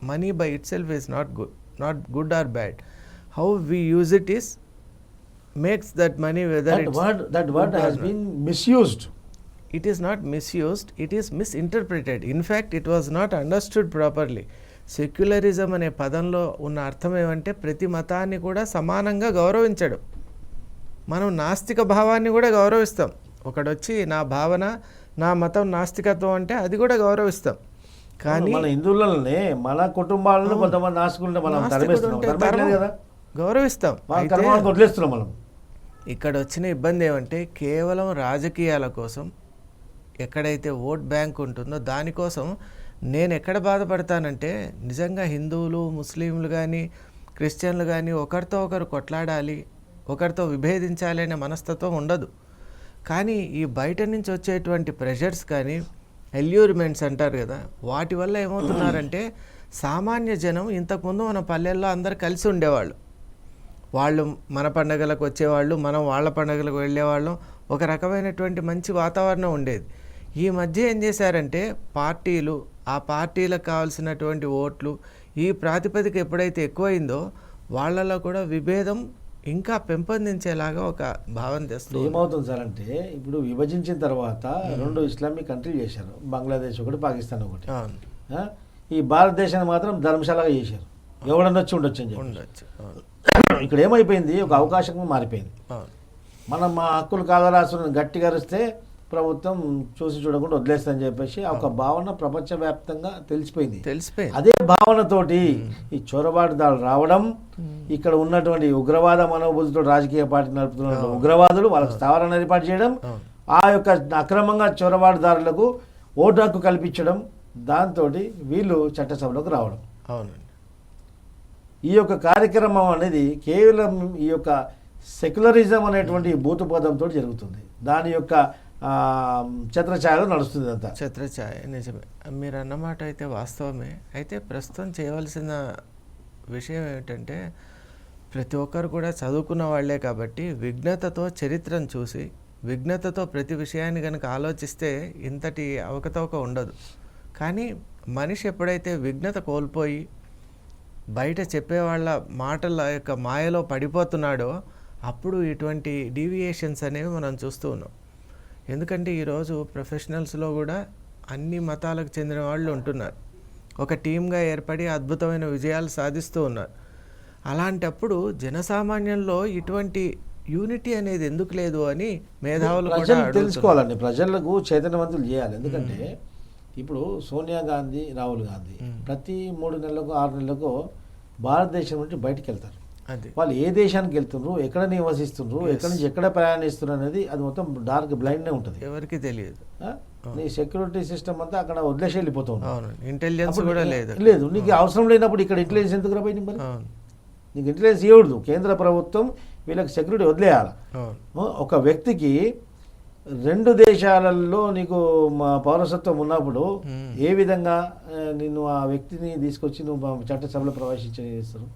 money by itself is not good or bad. How we use it is makes that money whether that word has been misused. It is not misused, it is misinterpreted. In fact, it was not understood properly. Secularism అనే పదంలో ఉన్న అర్థం ఏమంటే ప్రతి మతాన్ని కూడా సమానంగా గౌరవించడం. మనం నాస్తిక భావాన్ని కూడా గౌరవిస్తాం. ఒకడొచ్చి నా భావన, నా మతం నాస్తికత్వం అంటే అది కూడా గౌరవిస్తాం. కానీ మన హిందువులనే మన కుటుంబాలను కొంతమంది నాస్తికులు గౌరవిస్తాం. వదిలేస్తున్నాం మనం. ఇక్కడ వచ్చిన ఇబ్బంది ఏమంటే కేవలం రాజకీయాల కోసం, ఎక్కడైతే ఓట్ బ్యాంక్ ఉంటుందో దానికోసం నేను ఎక్కడ బాధపడతానంటే, నిజంగా హిందువులు, ముస్లింలు కానీ, క్రిస్టియన్లు కానీ ఒకరితో ఒకరు కొట్లాడాలి, ఒకరితో విభేదించాలి అనే మనస్తత్వం ఉండదు. కానీ ఈ బయట నుంచి వచ్చేటువంటి ప్రెషర్స్ కానీ, ఎల్యూర్మెంట్స్ అంటారు కదా, వాటి వల్ల ఏమవుతున్నారంటే సామాన్య జనం, ఇంతకుముందు మన పల్లెల్లో అందరు కలిసి ఉండేవాళ్ళు, వాళ్ళు మన పండుగలకు వచ్చేవాళ్ళు, మనం వాళ్ళ పండుగలకు వెళ్ళేవాళ్ళం, ఒక రకమైనటువంటి మంచి వాతావరణం ఉండేది. ఈ మధ్య ఏం చేశారంటే పార్టీలు, ఆ పార్టీలకు కావాల్సినటువంటి ఓట్లు, ఈ ప్రాతిపదిక ఎప్పుడైతే ఎక్కువైందో వాళ్ళలో కూడా విభేదం ఇంకా పెంపొందించేలాగా ఒక భావన ఇప్పుడు తెస్తుంది. ఏమవుతుంది సార్ అంటే ఇప్పుడు విభజించిన తర్వాత 2 ఇస్లామిక్ కంట్రీలు చేశారు, బంగ్లాదేశ్ ఒకటి, పాకిస్తాన్ ఒకటి. అవును, ఆ? ఈ భారతదేశాన్ని మాత్రం ధర్మశాలగా చేశారు, ఎవడన్నా వచ్చి ఉండొచ్చు అని చెప్పి. ఉండొచ్చు. అవును, ఇక్కడ ఏమైపోయింది, ఒక అవకాశం మారిపోయింది. అవును, మనం మా హక్కులు కాదరాసులను గట్టిగా అరిస్తే ప్రభుత్వం చూసి చూడకుండా వదిలేస్తుందని చెప్పేసి ఒక భావన ప్రపంచవ్యాప్తంగా తెలిసిపోయింది. అదే భావనతోటి ఈ చొరబాటుదారులు రావడం, ఇక్కడ ఉన్నటువంటి ఉగ్రవాద మనోబుద్ధితో రాజకీయ పార్టీ నడుపుతున్న ఉగ్రవాదులు వాళ్ళకి స్థావరాన్ని ఏర్పాటు చేయడం, ఆ యొక్క అక్రమంగా చొరబాటుదారులకు ఓటు హక్కు కల్పించడం, దాంతో వీళ్ళు చట్టసభలోకి రావడం. అవునండి. ఈ యొక్క కార్యక్రమం అనేది కేవలం ఈ యొక్క సెక్యులరిజం అనేటువంటి భూతపదంతో జరుగుతుంది. దాని యొక్క ఛత్రఛాయలో నడుస్తుంది అంతా. ఛత్రఛాయ నిజమే, మీరు అన్నమాట అయితే వాస్తవమే. అయితే ప్రస్తుతం చేయవలసిన విషయం ఏమిటంటే ప్రతి ఒక్కరు కూడా చదువుకున్న వాళ్ళే కాబట్టి విఘ్నతతో చరిత్రను చూసి విఘ్నతతో ప్రతి విషయాన్ని కనుక ఆలోచిస్తే ఇంతటి అవకతవక ఉండదు. కానీ మనిషి ఎప్పుడైతే విఘ్నత కోల్పోయి బయట చెప్పేవాళ్ళ మాటల యొక్క మాయలో పడిపోతున్నాడో అప్పుడు ఇటువంటి డీవియేషన్స్ అనేవి మనం చూస్తూ ఉన్నాం. ఎందుకంటే ఈరోజు ప్రొఫెషనల్స్లో కూడా అన్ని మతాలకు చెందిన వాళ్ళు ఉంటున్నారు, ఒక టీమ్గా ఏర్పడి అద్భుతమైన విజయాలు సాధిస్తూ ఉన్నారు. అలాంటప్పుడు జనసామాన్యంలో ఇటువంటి యూనిటీ అనేది ఎందుకు లేదు అని మేధావులు కూడా తెలుసుకోవాలండి, ప్రజలకు చైతన్యవంతులు చేయాలి. ఎందుకంటే ఇప్పుడు సోనియా గాంధీ, రాహుల్ గాంధీ ప్రతి 3 నెలలకు 6 నెలలకు భారతదేశం నుంచి బయటికి వెళ్తారు. వాళ్ళు ఏ దేశానికి వెళ్తున్నారు, ఎక్కడ నివసిస్తున్నారు, ఎక్కడి నుంచి ఎక్కడ ప్రయాణిస్తున్నారు అనేది అది మొత్తం డార్క్ బ్లైండ్నే ఉంటుంది, ఎవరికి తెలియదు. నీ సెక్యూరిటీ సిస్టమ్ అంతా అక్కడ వదిలేసి వెళ్ళిపోతుంది. ఇంటెలిజెన్స్ కూడా లేదు, నీకు అవసరం లేనప్పుడు ఇక్కడ ఇంటెలిజెన్స్ ఎందుకు రాబోయింది? మరి నీకు ఇంటెలిజెన్స్ ఇవ్వదు, కేంద్ర ప్రభుత్వం వీళ్ళకి సెక్యూరిటీ వదిలేయాలి. ఒక వ్యక్తికి 2 దేశాలలో నీకు పౌరసత్వం ఉన్నప్పుడు ఏ విధంగా నిన్ను ఆ వ్యక్తిని తీసుకొచ్చి నువ్వు చట్టసభలో ప్రవేశించేస్తారు?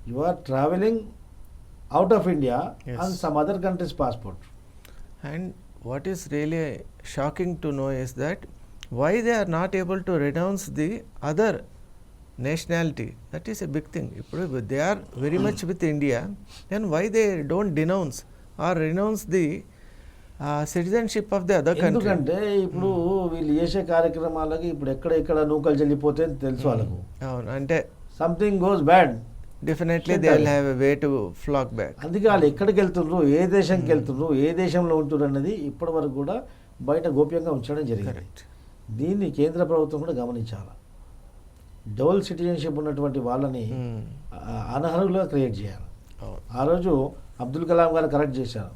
You are traveling out of India on some other country's passport. And what is really shocking to know is that why they are not able to renounce the other nationality. That is a big thing. If they are very much with India, then why they don't denounce or renounce the citizenship of the other country? ఎందుకంటే ఇప్పుడు వీళ్ళు చేసే కార్యక్రమాలకి ఇప్పుడు ఎక్కడ నూకలు చెల్లిపోతే తెలుసు వాళ్ళకు. అవును, అంటే something goes bad, definitely they will have a way to flock back. అందుకే వాళ్ళు ఎక్కడికి వెళ్తున్నారు, ఏ దేశంకి వెళ్తున్నారు, ఏ దేశంలో ఉంటున్నారు అన్నది ఇప్పటి వరకు కూడా బయట గోప్యంగా ఉంచడం జరిగింది. దీన్ని కేంద్ర ప్రభుత్వం కూడా గమనించాలి. డబుల్ సిటిజన్షిప్ ఉన్నటువంటి వాళ్ళని అనర్హులుగా క్రియేట్ చేయాలి. ఆ రోజు అబ్దుల్ కలాం గారు కరెక్ట్ చేశారు,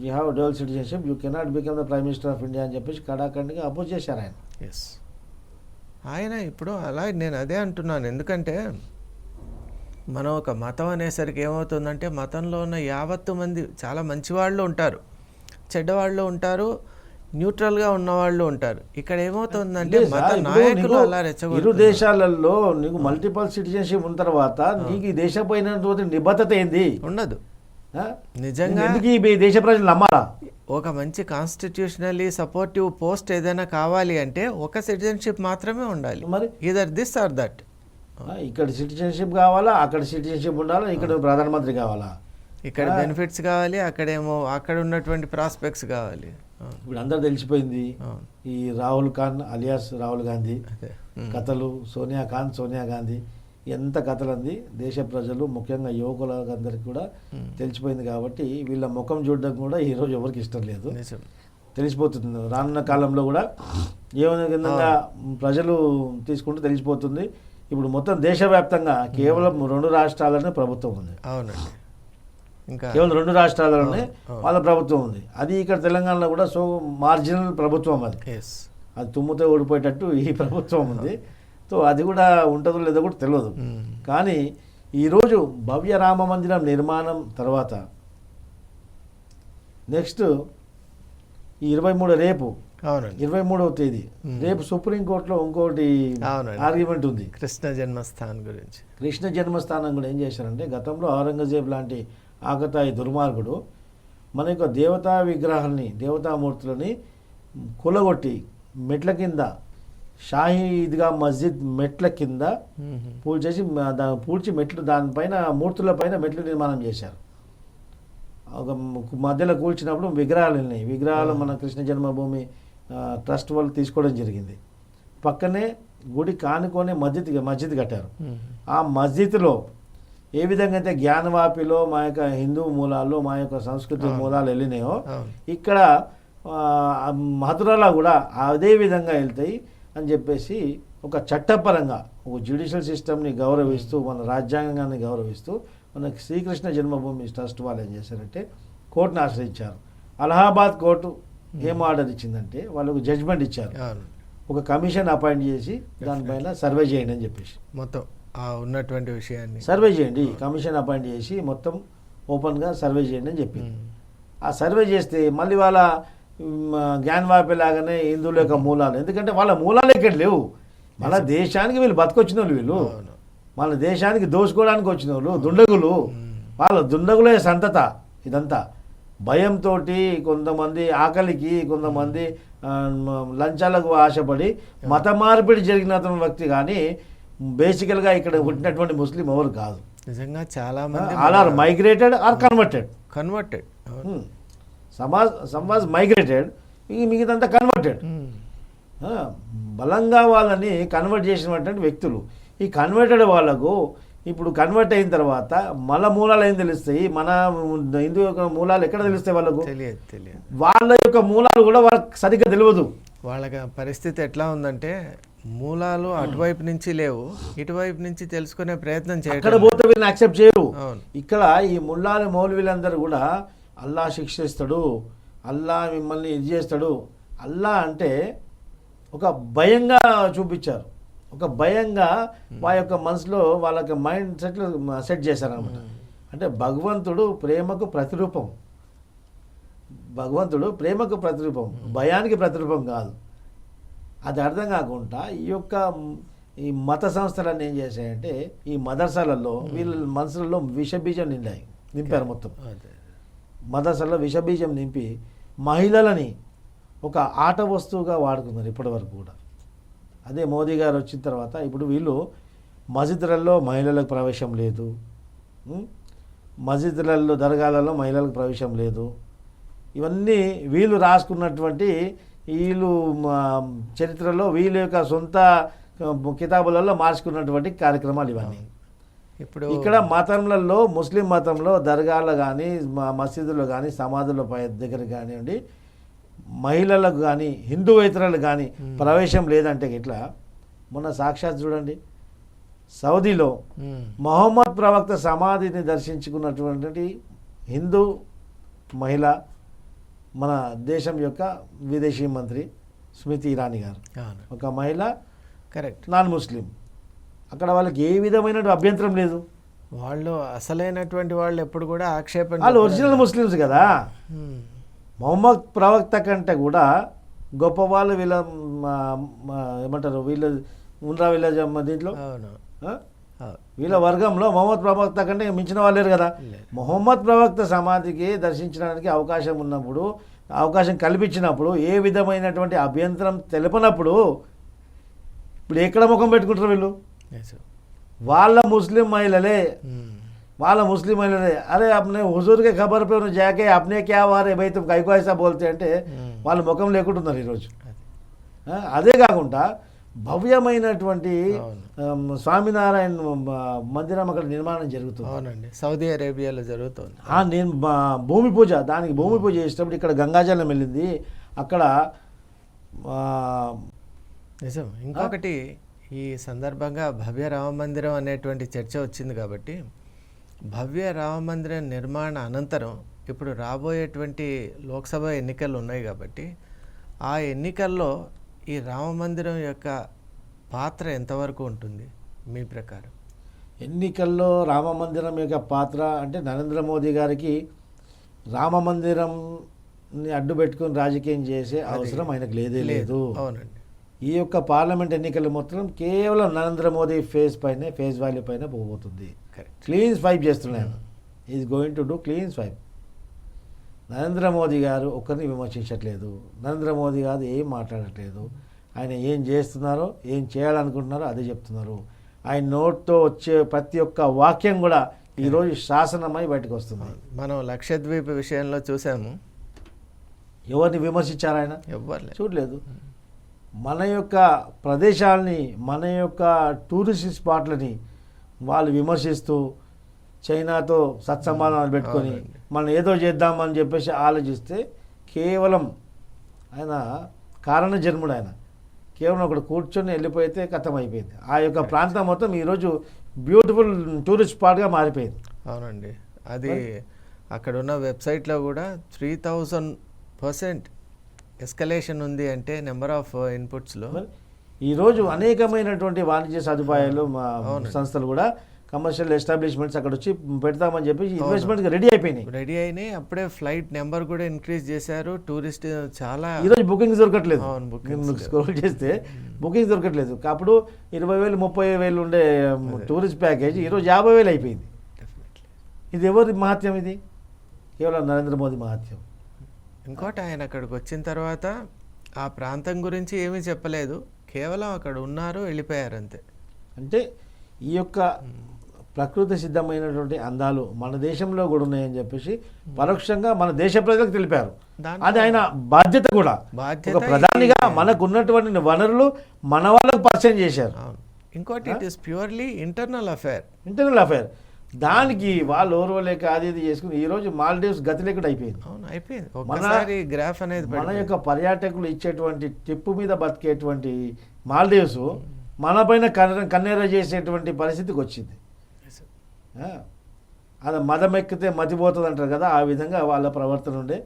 you have double citizenship, you cannot become the prime minister of India అని చెప్పేసి కడాఖండిగా అపోజ్ చేశారు ఆయన. ఆయన ఇప్పుడు అలా నేను అదే అంటున్నాను. ఎందుకంటే మనం ఒక మతం అనేసరికి ఏమవుతుందంటే మతంలో ఉన్న యావత్తు మంది చాలా మంచివాళ్ళు ఉంటారు, చెడ్డవాళ్ళు ఉంటారు, న్యూట్రల్గా ఉన్నవాళ్ళు ఉంటారు. ఇక్కడ ఏమవుతుందంటే మత నాయకులు అలా రెచ్చగొడుతున్నారు. ఇరు దేశాలలో నీకు మల్టిపల్ సిటిజన్షిప్ ఉన్న తర్వాత నీకు ఈ దేశం పైన నిబద్ధత ఏంది? ఉండదు. నిజంగా ఈ దేశ ప్రజలు నమ్మాలా? ఒక మంచి కాన్స్టిట్యూషనల్లీ సపోర్టివ్ పోస్ట్ ఏదైనా కావాలి అంటే ఒక సిటిజన్షిప్ మాత్రమే ఉండాలి. మరి ఈదర్ దిస్ ఆర్ దట్. ఇక్కడ సిటిజన్షిప్ కావాలా, అక్కడ సిటిజన్షిప్ ఉండాలా, ఇక్కడ ప్రధానమంత్రి కావాలా, ఇక్కడ బెనిఫిట్స్ కావాలి, అక్కడేమో అక్కడ ఉన్నటువంటి ప్రాస్పెక్ట్స్ కావాలి. ఇప్పుడు అందరు తెలిసిపోయింది ఈ రాహుల్ ఖాన్ అలియాస్ రాహుల్ గాంధీ కథలు, సోనియా గాంధీ ఎంత కథలు అంది దేశ ప్రజలు ముఖ్యంగా యువకులందరికీ కూడా తెలిసిపోయింది. కాబట్టి వీళ్ళ ముఖం చూడడం కూడా ఈరోజు ఎవరికి ఇష్టం లేదు, తెలిసిపోతుంది. రానున్న కాలంలో కూడా ఏ విధంగా ప్రజలు తీసుకుంటూ తెలిసిపోతుంది. ఇప్పుడు మొత్తం దేశవ్యాప్తంగా కేవలం 2 రాష్ట్రాలనే ప్రభుత్వం ఉంది. అవునండి, ఇంకా కేవలం 2 రాష్ట్రాలలోనే వాళ్ళ ప్రభుత్వం ఉంది. అది ఇక్కడ తెలంగాణలో కూడా సో మార్జినల్ ప్రభుత్వం, అది తుమ్ముతో ఓడిపోయేటట్టు ఈ ప్రభుత్వం ఉంది. సో అది కూడా ఉంటుందో లేదో కూడా తెలియదు. కానీ ఈరోజు భవ్య రామ మందిరం నిర్మాణం తర్వాత నెక్స్ట్ ఈ 23 రేపు 23వ తేదీ రేపు సుప్రీంకోర్టులో ఇంకోటి ఆర్గ్యుమెంట్ ఉంది కృష్ణ జన్మస్థానం గురించి. కృష్ణ జన్మస్థానం కూడా ఏం చేశారంటే గతంలో ఔరంగజేబ్ లాంటి ఆకతాయి దుర్మార్గుడు మన యొక్క దేవతా విగ్రహాన్ని, దేవతామూర్తులని కూలగొట్టి మెట్ల కింద షాహీ ఈద్గా మస్జిద్ మెట్ల కింద పూడ్చేసి పూడ్చి మెట్లు దానిపైన మూర్తుల పైన మెట్లు నిర్మాణం చేశారు. ఒక మధ్యలో కూల్చినప్పుడు విగ్రహాలు ఉన్నాయి. విగ్రహాలు మన కృష్ణ జన్మభూమి ట్రస్ట్ వాళ్ళు తీసుకోవడం జరిగింది. పక్కనే గుడి కానుకొని మస్జిద్ కట్టారు. ఆ మస్జిద్లో ఏ విధంగా అయితే జ్ఞానవాపిలో మా యొక్క హిందూ మూలాల్లో మా యొక్క సంస్కృతి మూలాలు వెళ్ళినాయో ఇక్కడ మధురలో కూడా అదే విధంగా వెళ్తాయి అని చెప్పేసి ఒక చట్టపరంగా ఒక జ్యుడిషియల్ సిస్టమ్ని గౌరవిస్తూ మన రాజ్యాంగాన్ని గౌరవిస్తూ మన శ్రీకృష్ణ జన్మభూమి ట్రస్ట్ వాళ్ళు ఏం చేశారంటే కోర్టును ఆశ్రయించారు. అలహాబాద్ కోర్టు ఏం ఆర్డర్ ఇచ్చిందంటే వాళ్ళకు జడ్జ్మెంట్ ఇచ్చారు. ఒక కమిషన్ అపాయింట్ చేసి దానిపైన సర్వే చేయండి అని చెప్పేసి మొత్తం ఉన్నటువంటి విషయాన్ని సర్వే చేయండి, కమిషన్ అపాయింట్ చేసి మొత్తం ఓపెన్గా సర్వే చేయండి అని చెప్పింది. ఆ సర్వే చేస్తే మళ్ళీ వాళ్ళ జ్ఞానవాపి లాగానే హిందువుల యొక్క మూలాలు, ఎందుకంటే వాళ్ళ మూలాలు ఎక్కడ లేవు. మన దేశానికి వీళ్ళు బతకొచ్చిన వాళ్ళు, వీళ్ళు మన దేశానికి దోచుకోవడానికి వచ్చిన వాళ్ళు దుండగులు. వాళ్ళ దుండగులే సంతత ఇదంతా. భయంతో కొంతమంది ఆకలికి, కొంతమంది లంచాలకు ఆశపడి మత మార్పిడి జరిగిన వ్యక్తి కానీ బేసికల్గా ఇక్కడ పుట్టినటువంటి ముస్లిం ఎవరు కాదు. నిజంగా చాలా మంది all are migrated or converted. Some was migrated, మిగతాంతా కన్వర్టెడ్. బలంగా వాళ్ళని కన్వర్ట్ చేసినటువంటి వ్యక్తులు. ఈ కన్వర్టెడ్ వాళ్ళకు ఇప్పుడు కన్వర్ట్ అయిన తర్వాత మన మూలాలు ఏం తెలుస్తాయి, మన హిందూ యొక్క మూలాలు ఎక్కడ తెలుస్తాయి వాళ్ళకు? తెలియదు. వాళ్ళ యొక్క మూలాలు కూడా వాళ్ళకి సరిగ్గా తెలియదు. వాళ్ళకి పరిస్థితి ఎట్లా ఉందంటే మూలాలు అటువైపు నుంచి లేవు, ఇటువైపు నుంచి తెలుసుకునే ప్రయత్నం చేయడం. అక్కడ పోతే వీళ్ళని యాక్సెప్ట్ చేయరు. ఇక్కడ ఈ ముల్లాలు మౌలవీలందరూ కూడా అల్లా శిక్షిస్తాడు, అల్లా మిమ్మల్ని ఇది చేస్తాడు. అల్లా అంటే ఒక భయంగా చూపించారు, ఒక భయంగా వాళ్ళ యొక్క మనసులో వాళ్ళకి మైండ్ సెట్ చేశారనమాట. అంటే భగవంతుడు ప్రేమకు ప్రతిరూపం, భగవంతుడు ప్రేమకు ప్రతిరూపం, భయానికి ప్రతిరూపం కాదు. అది అర్థం కాకుండా ఈ మత సంస్థలన్నీ ఏం చేశాయంటే ఈ మదర్సాలలో వీళ్ళ మనసులలో విషబీజం నింపారు. మొత్తం మదర్సాలలో విషబీజం నింపి మహిళలని ఒక ఆట వస్తువుగా వాడుకున్నారు ఇప్పటి వరకు కూడా. అదే మోదీ గారు వచ్చిన తర్వాత ఇప్పుడు వీళ్ళు మసీదులలో మహిళలకు ప్రవేశం లేదు, మసీదులలో దర్గాలలో మహిళలకు ప్రవేశం లేదు. ఇవన్నీ వీళ్ళు రాసుకున్నటువంటి వీళ్ళు చరిత్రలో వీళ్ళ యొక్క సొంత కితాబులలో మార్చుకున్నటువంటి కార్యక్రమాలు ఇవన్నీ. ఇప్పుడు ఇక్కడ మతంలలో ముస్లిం మతంలో దర్గాలో కానీ మసీదులో కానీ సమాధుల దగ్గర కానివ్వండి మహిళలకు కానీ హిందూయేతరులకు కానీ ప్రవేశం లేదంటే ఇట్లా మొన్న సాక్షాత్ చూడండి సౌదీలో మొహమ్మద్ ప్రవక్త సమాధిని దర్శించుకున్నటువంటి హిందూ మహిళ మన దేశం యొక్క విదేశీ మంత్రి స్మృతి ఇరానీ గారు, ఒక మహిళ, కరెక్ట్, నాన్ ముస్లిం. అక్కడ వాళ్ళకి ఏ విధమైన అభ్యంతరం లేదు. వాళ్ళు అసలైనటువంటి వాళ్ళు ఎప్పుడు కూడా ఆక్షేపణ, వాళ్ళు ఒరిజినల్ ముస్లిమ్స్ కదా. మొహమ్మద్ ప్రవక్త కంటే కూడా గొప్ప వాళ్ళు వీళ్ళ ఏమంటారు వీళ్ళ ఉండ్రా వీళ్ళ దీంట్లో వీళ్ళ వర్గంలో మొహమ్మద్ ప్రవక్త కంటే మించిన వాళ్ళు లేరు కదా. మొహమ్మద్ ప్రవక్త సమాధికి దర్శించడానికి అవకాశం ఉన్నప్పుడు, అవకాశం కల్పించినప్పుడు, ఏ విధమైనటువంటి అభ్యంతరం తెలపనప్పుడు ఇప్పుడు ఎక్కడ ముఖం పెట్టుకుంటారు వీళ్ళు? వాళ్ళ ముస్లిం మహిళలే, వాళ్ళ ముస్లిం మహిళలే అరే అప్నే హుజూర్ కే ఖబర్ పే జాకే అప్నే క్యా వారే భయ్ తుమ్ కైకో ఐసా బోల్తే అంటే వాళ్ళ ముఖం లేకుంటున్నారు ఈరోజు. అదే కాకుండా భవ్యమైనటువంటి స్వామినారాయణ మందిరం అక్కడ నిర్మాణం జరుగుతుంది. అవునండి, సౌదీ అరేబియాలో జరుగుతుంది. నేను భూమి పూజ, దానికి భూమి పూజ చేసేటప్పుడు ఇక్కడ గంగాజలం వెళ్ళింది. అక్కడ నిజం. ఇంకొకటి ఈ సందర్భంగా భవ్య రామ మందిరం అనేటువంటి చర్చ వచ్చింది కాబట్టి భవ్య రామ మందిరం నిర్మాణ అనంతరం ఇప్పుడు రాబోయేటువంటి లోక్సభ ఎన్నికలు ఉన్నాయి కాబట్టి ఆ ఎన్నికల్లో ఈ రామ మందిరం యొక్క పాత్ర ఎంతవరకు ఉంటుంది మీ ప్రకారం? ఎన్నికల్లో రామ మందిరం యొక్క పాత్ర అంటే నరేంద్ర మోదీ గారికి రామ మందిరంని అడ్డు పెట్టుకుని రాజకీయం చేసే అవసరం ఆయనకు లేదే లేదు. అవునండి. ఈ యొక్క పార్లమెంట్ ఎన్నికలు మొత్తం కేవలం నరేంద్ర మోదీ ఫేస్ వాల్యూ పైన పోబోతుంది. క్లీన్ స్వైప్ చేస్తున్నాను. Is going to do clean swipe. Narendra Modi గారు ఒకరిని విమర్శించట్లేదు, నరేంద్ర మోదీ గారు ఏం మాట్లాడట్లేదు. ఆయన ఏం చేస్తున్నారో ఏం చేయాలనుకుంటున్నారో అదే చెప్తున్నారు. ఆయన నోట్తో వచ్చే ప్రతి ఒక్క వాక్యం కూడా ఈరోజు శాసనమై బయటకు వస్తుంది. మనం లక్షద్వీప్ విషయంలో చూసాము, ఎవరిని విమర్శించారు ఆయన? ఎవ్వరు చూడలేదు. మన యొక్క ప్రదేశాలని, మన యొక్క టూరిస్ట్ స్పాట్లని వాళ్ళు విమర్శిస్తూ చైనాతో సత్సంబంధాలు పెట్టుకొని మనం ఏదో చేద్దామని చెప్పేసి ఆలోచిస్తే కేవలం ఆయన కారణ జన్ముడు. ఆయన కేవలం ఒకడు కూర్చొని వెళ్ళిపోతే కథం అయిపోయింది. ఆ యొక్క ప్రాంతం మొత్తం ఈరోజు బ్యూటిఫుల్ టూరిస్ట్ స్పాట్గా మారిపోయింది. అవునండి, అది అక్కడ ఉన్న వెబ్సైట్లో కూడా 3000% ఎస్కలేషన్ ఉంది అంటే నెంబర్ ఆఫ్ ఇన్పుట్స్లో. ఈరోజు అనేకమైనటువంటి వాణిజ్య సదుపాయాలు మా సంస్థలు కూడా కమర్షియల్ ఎస్టాబ్లిష్మెంట్స్ అక్కడ వచ్చి పెడతామని చెప్పి ఇన్వెస్ట్మెంట్ రెడీ అయినాయి. అప్పుడే ఫ్లైట్ నెంబర్ కూడా ఇంక్రీజ్ చేశారు. టూరిస్ట్ చాలా ఈరోజు బుకింగ్స్ దొరకట్లేదు. స్క్రోల్ చేస్తే బుకింగ్స్ దొరకట్లేదు. అప్పుడు 20,000 30,000 ఉండే టూరిస్ట్ ప్యాకేజ్ ఈరోజు 50,000 అయిపోయింది. ఇది ఎవరి మహత్యం? ఇది కేవలం నరేంద్ర మోదీ మహత్యం. ఇంకోటి, ఆయన అక్కడికి వచ్చిన తర్వాత ఆ ప్రాంతం గురించి ఏమీ చెప్పలేదు, కేవలం అక్కడ ఉన్నారు, వెళ్ళిపోయారు అంతే. అంటే ఈ యొక్క ప్రకృతి సిద్ధమైనటువంటి అందాలు మన దేశంలో కూడా ఉన్నాయని చెప్పేసి పరోక్షంగా మన దేశ ప్రజలకు తెలిపారు. అది ఆయన బాధ్యత కూడా. ఒక ప్రధానిగా మనకు ఉన్నటువంటి వనరులు మన వాళ్ళకు పరిచయం చేశారు. ఇంకోటి, it is purely internal affair. దానికి వాళ్ళు ఓర్వలేక అది ఇది చేసుకుని ఈరోజు మాల్దీవ్స్ గతి లేకుండా అయిపోయింది. గ్రాఫ్ అనేది మన యొక్క పర్యాటకులు ఇచ్చేటువంటి టిప్పు మీద బతికేటువంటి మాల్దీవ్స్ మన పైన కన్నెర చేసేటువంటి పరిస్థితికి వచ్చింది. అది మదం ఎక్కితే మతిపోతుంది అంటారు కదా, ఆ విధంగా వాళ్ళ ప్రవర్తన ఉండే.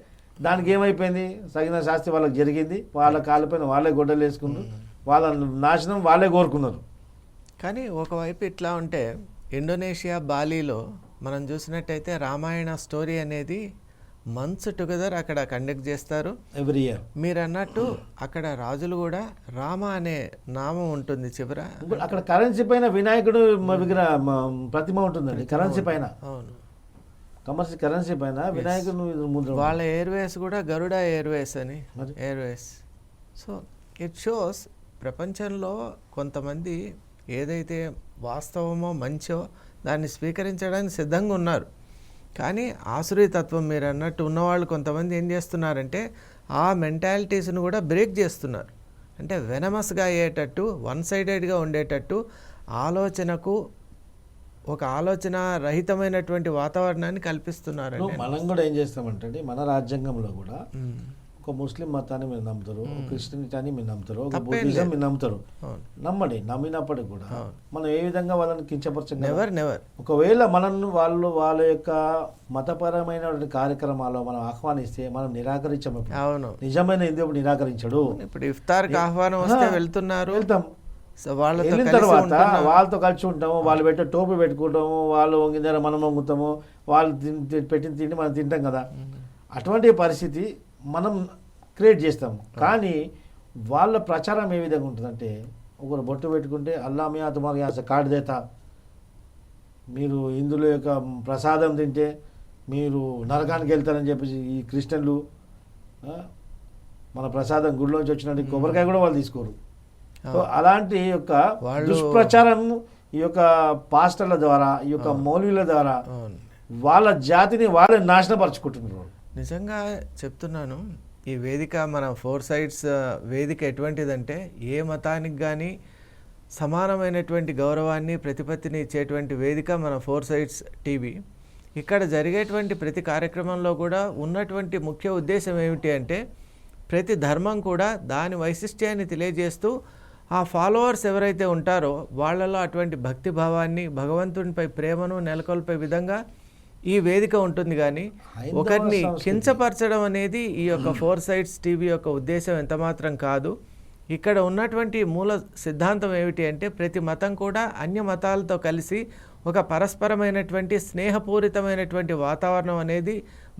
దానికి ఏమైపోయింది? తగిన శాస్తి వాళ్ళకి జరిగింది. వాళ్ళ కాళ్ళపైన వాళ్ళే గొడ్డలు వేసుకున్నారు, వాళ్ళ నాశనం వాళ్ళే కోరుకున్నారు. కానీ ఒకవైపు ఇట్లా ఉంటే ఇండోనేషియా బాలీలో మనం చూసినట్టయితే రామాయణ స్టోరీ అనేది మంత్స్ టుగెదర్ అక్కడ కండక్ట్ చేస్తారు ఎవ్రీ ఇయర్. మీరు అన్నట్టు అక్కడ రాజులు కూడా రామ అనే నామం ఉంటుంది చివర. అక్కడ కరెన్సీ పైన వినాయకుడు ప్రతిమ ఉంటుందండి. కరెన్సీ పైన, అవును, కరెన్సీ పైన వినాయకుడు. వాళ్ళ ఎయిర్వేస్ కూడా గరుడ ఎయిర్వేస్ అని ఎయిర్వేస్. సో ఇట్ షోస్ ప్రపంచంలో కొంతమంది ఏదైతే వాస్తవమో మంచో దాన్ని స్వీకరించడానికి సిద్ధంగా ఉన్నారు. కానీ ఆసురీతత్వం మీరు అన్నట్టు ఉన్నవాళ్ళు కొంతమంది ఏం చేస్తున్నారంటే ఆ మెంటాలిటీస్ను కూడా బ్రేక్ చేస్తున్నారు. అంటే వెనమస్గా అయ్యేటట్టు, వన్ సైడెడ్గా ఉండేటట్టు, ఆలోచనకు ఒక ఆలోచన రహితమైనటువంటి వాతావరణాన్ని కల్పిస్తున్నారు. మనం కూడా ఏం చేస్తామంటే మన రాజ్యాంగంలో కూడా ఒక ముస్లిం మతాన్ని మీరు నమ్ముతారు, ఒక క్రిస్టియనిటీని మీరు నమ్ముతారు, ఒక బుద్ధిజం మీరు నమ్ముతారు. నమ్మినప్పటికి కూడా మనం ఏ విధంగా వాళ్ళని కించపరచం. ఒకవేళ మనల్ని వాళ్ళ యొక్క మతపరమైన కార్యక్రమాల్లో మనం ఆహ్వానిస్తే మనం నిరాకరించము. నిజమైన హిందువుడు నిరాకరించడు. ఇప్పుడు ఇఫ్తార్కి ఆహ్వానం వస్తే వెళ్తాం, వెళ్ళిన తర్వాత వాళ్ళతో కలిసి ఉంటాము, వాళ్ళు పెట్టే టోపీ పెట్టుకుంటాము, వాళ్ళు వంగిన మనం వంగుతాము, వాళ్ళు పెట్టిన తిండి మనం తింటాం కదా. అటువంటి పరిస్థితి మనం క్రియేట్ చేస్తాం. కానీ వాళ్ళ ప్రచారం ఏ విధంగా ఉంటుందంటే, ఒకరు బొట్టు పెట్టుకుంటే అల్లా మియా తుమార్ యాస కార్డు దేతా, మీరు హిందువుల యొక్క ప్రసాదం తింటే మీరు నరకానికి వెళ్తారని చెప్పేసి ఈ క్రిస్టియన్లు మన ప్రసాదం గుడిలోంచి వచ్చినట్టు కొబ్బరికాయ కూడా వాళ్ళు తీసుకోరు. సో అలాంటి యొక్క దుష్ప్రచారం ఈ యొక్క పాస్టర్ల ద్వారా, ఈ యొక్క మౌల్వీల ద్వారా వాళ్ళ జాతిని వాళ్ళే నాశనపరచుకుంటున్నారు. నిజంగా చెప్తున్నాను, ఈ వేదిక మన 4 Sides వేదిక ఎటువంటిదంటే ఏ మతానికి కానీ సమానమైనటువంటి గౌరవాన్ని ప్రతిపత్తిని ఇచ్చేటువంటి వేదిక మన 4 Sides టీవీ. ఇక్కడ జరిగేటువంటి ప్రతి కార్యక్రమంలో కూడా ఉన్నటువంటి ముఖ్య ఉద్దేశం ఏమిటి అంటే, ప్రతి ధర్మం కూడా దాని వైశిష్ట్యాన్ని తెలియజేస్తూ ఆ ఫాలోవర్స్ ఎవరైతే ఉంటారో వాళ్ళలో అటువంటి భక్తిభావాన్ని, భగవంతునిపై ప్రేమను నెలకొల్పే విధంగా ఈ వేదిక ఉంటుంది. కానీ ఒకరిని కించపరచడం అనేది ఈ యొక్క 4 Sides టీవీ యొక్క ఉద్దేశం ఎంతమాత్రం కాదు. ఇక్కడ ఉన్నటువంటి మూల సిద్ధాంతం ఏమిటి అంటే, ప్రతి మతం కూడా అన్య మతాలతో కలిసి ఒక పరస్పరమైనటువంటి స్నేహపూరితమైనటువంటి వాతావరణం అనేది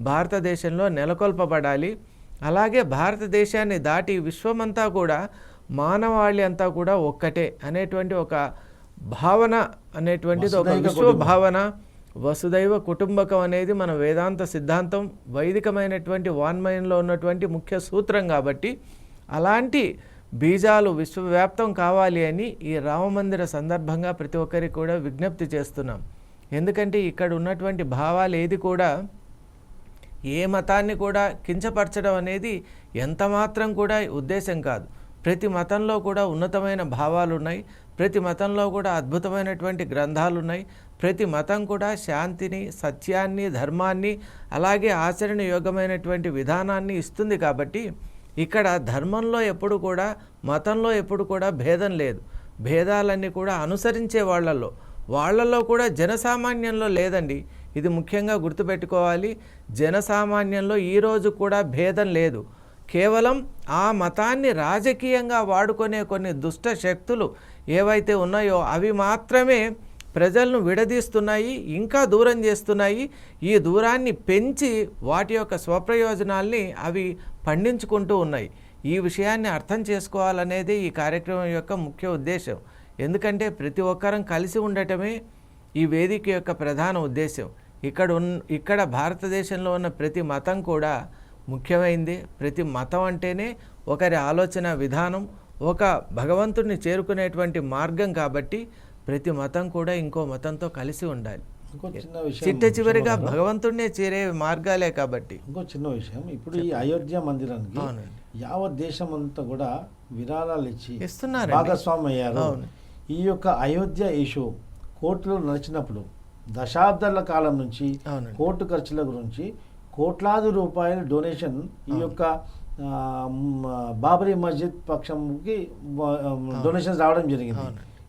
భారతదేశంలో నెలకొల్పబడాలి. అలాగే భారతదేశాన్ని దాటి విశ్వమంతా కూడా మానవాళి అంతా కూడా ఒక్కటే అనేటువంటి ఒక భావన అనేటువంటిది, ఒక విశ్వ భావన, వసుదైవ కుటుంబకం అనేది మన వేదాంత సిద్ధాంతం, వైదికమైనటువంటి వాన్మయంలో ఉన్నటువంటి ముఖ్య సూత్రం. కాబట్టి అలాంటి బీజాలు విశ్వవ్యాప్తం కావాలి అని ఈ రామమందిర సందర్భంగా ప్రతి ఒక్కరికి కూడా విజ్ఞప్తి చేస్తున్నాం. ఎందుకంటే ఇక్కడ ఉన్నటువంటి భావాలు ఏది కూడా ఏ మతాన్ని కూడా కించపరచడం అనేది ఎంత మాత్రం కూడా ఉద్దేశం కాదు. ప్రతి మతంలో కూడా ఉన్నతమైన భావాలు ఉన్నాయి, ప్రతి మతంలో కూడా అద్భుతమైనటువంటి గ్రంథాలు ఉన్నాయి, ప్రతి మతం కూడా శాంతిని, సత్యాన్ని, ధర్మాన్ని, అలాగే ఆచరణ యోగ్యమైనటువంటి విధానాన్ని ఇస్తుంది. కాబట్టి ఇక్కడ ధర్మంలో ఎప్పుడు కూడా, మతంలో ఎప్పుడు కూడా భేదం లేదు. భేదాలన్నీ కూడా అనుసరించే వాళ్ళల్లో కూడా జనసామాన్యంలో లేదండి. ఇది ముఖ్యంగా గుర్తుపెట్టుకోవాలి. జనసామాన్యంలో ఈరోజు కూడా భేదం లేదు. కేవలం ఆ మతాన్ని రాజకీయంగా వాడుకునే కొన్ని దుష్ట శక్తులు ఏవైతే ఉన్నాయో అవి మాత్రమే ప్రజలను విడదీస్తున్నాయి, ఇంకా దూరం చేస్తున్నాయి. ఈ దూరాన్ని పెంచి వాటి యొక్క స్వప్రయోజనాల్ని అవి పండించుకుంటూ ఉన్నాయి. ఈ విషయాన్ని అర్థం చేసుకోవాలనేది ఈ కార్యక్రమం యొక్క ముఖ్య ఉద్దేశం. ఎందుకంటే ప్రతి ఒక్కరం కలిసి ఉండటమే ఈ వేదిక యొక్క ప్రధాన ఉద్దేశం. ఇక్కడ భారతదేశంలో ఉన్న ప్రతి మతం కూడా ముఖ్యమైంది. ప్రతి మతం అంటేనే ఒకరి ఆలోచన విధానం, ఒక భగవంతుడిని చేరుకునేటువంటి మార్గం. కాబట్టి ప్రతి మతం కూడా ఇంకో మతంతో కలిసి ఉండాలి. చిట్ట చివరిగా భగవంతుడినే చేరే మార్గాలే. కాబట్టి ఇంకో చిన్న విషయం, ఇప్పుడు ఈ అయోధ్య మందిరానికి యావత్ దేశం అంతా కూడా విరాళాలు ఇస్తున్నారు, భాగస్వామి అయ్యారు. ఈ యొక్క అయోధ్య ఇష్యూ కోర్టులో నడిచినప్పుడు దశాబ్దాల కాలం నుంచి కోర్టు ఖర్చుల గురించి కోట్లాది రూపాయల డొనేషన్ ఈ యొక్క బాబరీ మస్జిద్ పక్షంకి డొనేషన్స్ రావడం జరిగింది.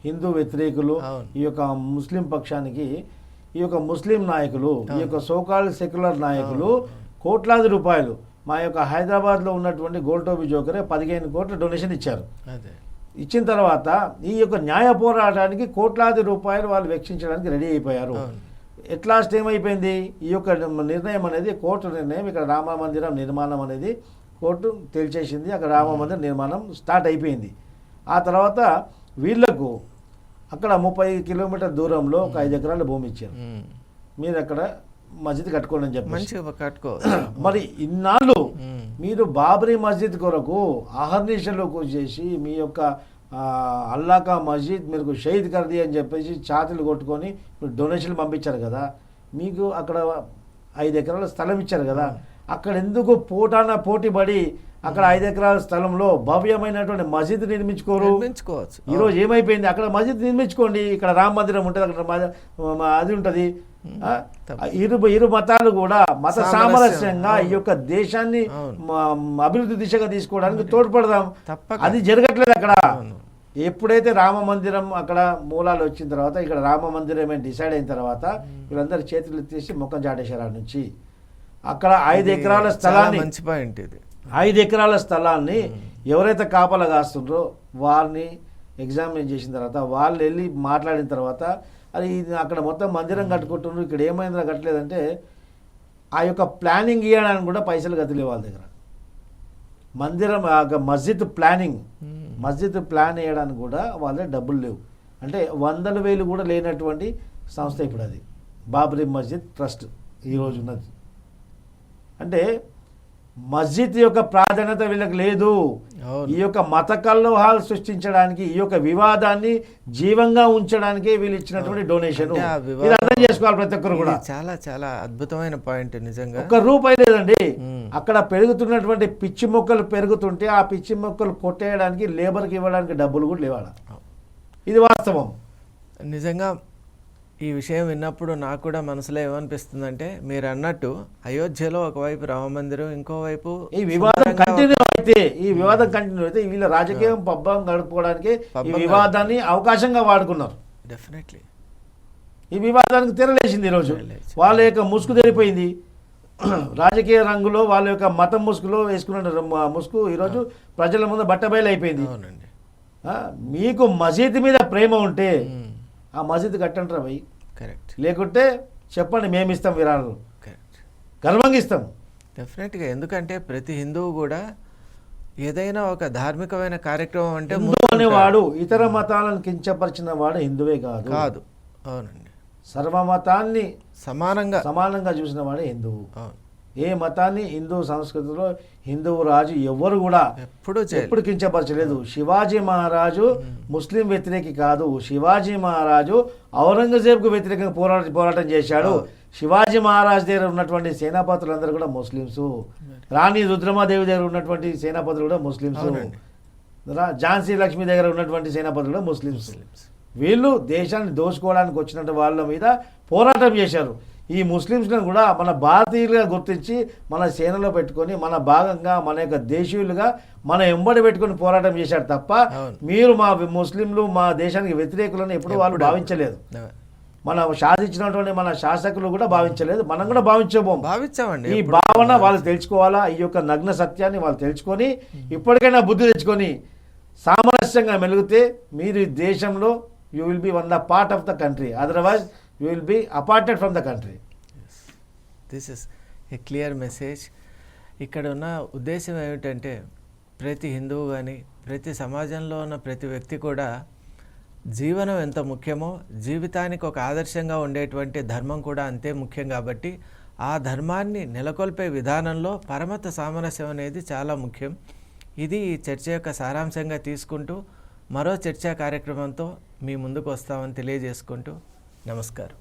హిందూ వ్యతిరేకులు ఈ యొక్క ముస్లిం పక్షానికి ఈ యొక్క ముస్లిం నాయకులు, ఈ యొక్క సోకాల్ సెక్యులర్ నాయకులు కోట్లాది రూపాయలు మా యొక్క హైదరాబాద్లో ఉన్నటువంటి గోల్టోబి జోకరే 15 కోట్ల డొనేషన్ ఇచ్చారు. ఇచ్చిన తర్వాత ఈ యొక్క న్యాయ పోరాటానికి కోట్లాది రూపాయలు వాళ్ళు వెచ్చించడానికి రెడీ అయిపోయారు. ఎట్లాస్ట్ ఏమైపోయింది, ఈ యొక్క నిర్ణయం అనేది కోర్టు నిర్ణయం. ఇక్కడ రామ మందిరం నిర్మాణం అనేది కోర్టు తేల్చేసింది. అక్కడ రామ మందిరం నిర్మాణం స్టార్ట్ అయిపోయింది. ఆ తర్వాత వీళ్లకు అక్కడ 30 కిలోమీటర్ దూరంలో ఒక 5 ఎకరాల భూమి ఇచ్చారు. మీరు అక్కడ మస్జిద్ కట్టుకోండి అని చెప్పి. మరి ఇన్నాళ్ళు మీరు బాబరీ మస్జిద్ కొరకు అహర్నిశలు చేసి మీ యొక్క అల్లాకా మస్జిద్ మీరు షహీద్ కర్ది అని చెప్పేసి ఛాతీలు కొట్టుకొని మీరు డొనేషన్లు పంపించారు కదా. మీకు అక్కడ 5 ఎకరాల స్థలం ఇచ్చారు కదా. అక్కడ ఎందుకు పోటీ పడి అక్కడ 5 ఎకరాల స్థలంలో భవ్యమైనటువంటి మస్జిద్ నిర్మించుకోవచ్చు. ఈరోజు ఏమైపోయింది, అక్కడ మస్జిద్ నిర్మించుకోండి. ఇక్కడ రామ మందిరం ఉంటుంది, అక్కడ అది ఉంటుంది. ఇరు మతాలు కూడా మత సామరస్యంగా ఈ యొక్క దేశాన్ని అభివృద్ధి దిశగా తీసుకోవడానికి తోడ్పడదాం. అది జరగట్లేదు అక్కడ. ఎప్పుడైతే రామ మందిరం అక్కడ మూలాలు వచ్చిన తర్వాత, ఇక్కడ రామ మందిరం డిసైడ్ అయిన తర్వాత వీళ్ళందరూ చేతులు ఎత్తేసి ముఖం చాటేశారు. నుంచి అక్కడ 5 ఎకరాల స్థలాన్ని, 5 ఎకరాల స్థలాన్ని ఎవరైతే కాపలా కాస్తుండ్రో వారిని ఎగ్జామిన్ చేసిన తర్వాత వాళ్ళు వెళ్ళి మాట్లాడిన తర్వాత, అది అక్కడ మొత్తం మందిరం కట్టుకుంటున్నారు, ఇక్కడ ఏమైందో కట్టలేదంటే ఆ యొక్క ప్లానింగ్ ఇవ్వడానికి కూడా పైసలు గతిలే వాళ్ళ దగ్గర. మందిరం మస్జిద్ ప్లాన్ వేయడానికి కూడా వాళ్ళ డబ్బులు లేవు. అంటే 100,000 కూడా లేనటువంటి సంస్థ ఇప్పుడు అది బాబరీ మస్జిద్ ట్రస్ట్ ఈరోజు ఉన్నది. అంటే మస్జిద్ యొక్క ప్రాధాన్యత వీళ్ళకి లేదు. ఈ యొక్క మత కల్లోహాలు సృష్టించడానికి, ఈ యొక్క వివాదాన్ని జీవంగా ఉంచడానికి వీళ్ళు ఇచ్చినటువంటి డొనేషన్. ఇది అర్థం చేసుకోవాలి ప్రతి ఒక్కరు కూడా. చాలా చాలా అద్భుతమైన పాయింట్. నిజంగా 1 రూపాయి లేదండి. అక్కడ పెరుగుతున్నటువంటి పిచ్చి మొక్కలు పెరుగుతుంటే ఆ పిచ్చి మొక్కలు కొట్టేయడానికి లేబర్కి ఇవ్వడానికి డబ్బులు కూడా లేవాడ. ఇది వాస్తవం. నిజంగా ఈ విషయం విన్నప్పుడు నాకు కూడా మనసులో ఏమనిపిస్తుందంటే, మీరు అన్నట్టు అయోధ్యలో ఒకవైపు రామ మందిరం, ఇంకోవైపు ఈ వివాదం కంటిన్యూ అయితే వీళ్ళ రాజకీయం పబ్బం గడుపుకోవడానికి ఈ వివాదాన్ని అవకాశంగా వాడుకున్నారు. డెఫినెట్లీ ఈ వివాదానికి తెరలేసింది. ఈరోజు వాళ్ళ యొక్క ముసుగు తెరిపోయింది. రాజకీయ రంగులో వాళ్ళ యొక్క మతం ముసుగులో వేసుకున్న ముసుగు ఈరోజు ప్రజల ముందు బట్టబయలు అయిపోయింది. మీకు మసీద్ మీద ప్రేమ ఉంటే ఆ మసీద్ కట్టంటారా భయ్, కరెక్ట్. లేకుంటే చెప్పండి, మేము ఇస్తాం విరాళాలు, గర్వంగా ఇస్తాం. డెఫినెట్గా. ఎందుకంటే ప్రతి హిందువు కూడా ఏదైనా ఒక ధార్మికమైన కార్యక్రమం అంటే అనేవాడు ఇతర మతాలను కించపరిచిన వాడు హిందువే కాదు. అవునండి. సర్వమతాన్ని సమానంగా చూసిన వాడే హిందువు. ఏ మతాన్ని హిందూ సంస్కృతిలో హిందువు రాజు ఎవరు కూడా ఎప్పుడు కించపరచలేదు. శివాజీ మహారాజు ముస్లిం వ్యతిరేకి కాదు. శివాజీ మహారాజు ఔరంగజేబ్కు వ్యతిరేకంగా పోరాటం చేశాడు. శివాజీ మహారాజ్ దగ్గర ఉన్నటువంటి సేనాపతులందరూ కూడా ముస్లిమ్స్. రాణి రుద్రమాదేవి దగ్గర ఉన్నటువంటి సేనాపతులు కూడా ముస్లిమ్స్. ఝాన్సీ లక్ష్మి దగ్గర ఉన్నటువంటి సేనాపతులు కూడా ముస్లిమ్స్. వీళ్ళు దేశాన్ని దోచుకోవడానికి వచ్చినట్టు వాళ్ళ మీద పోరాటం చేశారు. ఈ ముస్లిమ్స్లను కూడా మన భారతీయులుగా గుర్తించి మన సేనలో పెట్టుకొని మన భాగంగా మన యొక్క దేశీయులుగా మన ఎంబడి పెట్టుకొని పోరాటం చేశారు తప్ప మీరు మా ముస్లింలు మా దేశానికి వ్యతిరేకులను ఎప్పుడు వాళ్ళు భావించలేదు. మన సాధించినటువంటి మన శాసకులు కూడా భావించలేదు, మనం కూడా భావించామండి. ఈ భావన వాళ్ళు తెలుసుకోవాలా. ఈ యొక్క నగ్న సత్యాన్ని వాళ్ళు తెలుసుకొని ఇప్పటికైనా బుద్ధి తెచ్చుకొని సామరస్యంగా మెలిగితే మీరు ఈ దేశంలో you will be one the part of the country, otherwise you will be aparted from the country. This is a clear message. ఇక్కడ ఉన్న ఉద్దేశం ఏమిటంటే ప్రతి హిందువు కానీ ప్రతి సమాజంలో ఉన్న ప్రతి వ్యక్తి కూడా జీవనం ఎంత ముఖ్యమో జీవితానికి ఒక ఆదర్శంగా ఉండేటువంటి ధర్మం కూడా అంతే ముఖ్యం. కాబట్టి ఆ ధర్మాన్ని నెలకొల్పే విధానంలో పరమత సామరస్యం అనేది చాలా ముఖ్యం. ఇది ఈ చర్చ యొక్క సారాంశంగా తీసుకుంటూ మరో చర్చా కార్యక్రమంతో మీ ముందుకు వస్తామని తెలియజేసుకుంటూ నమస్కారం.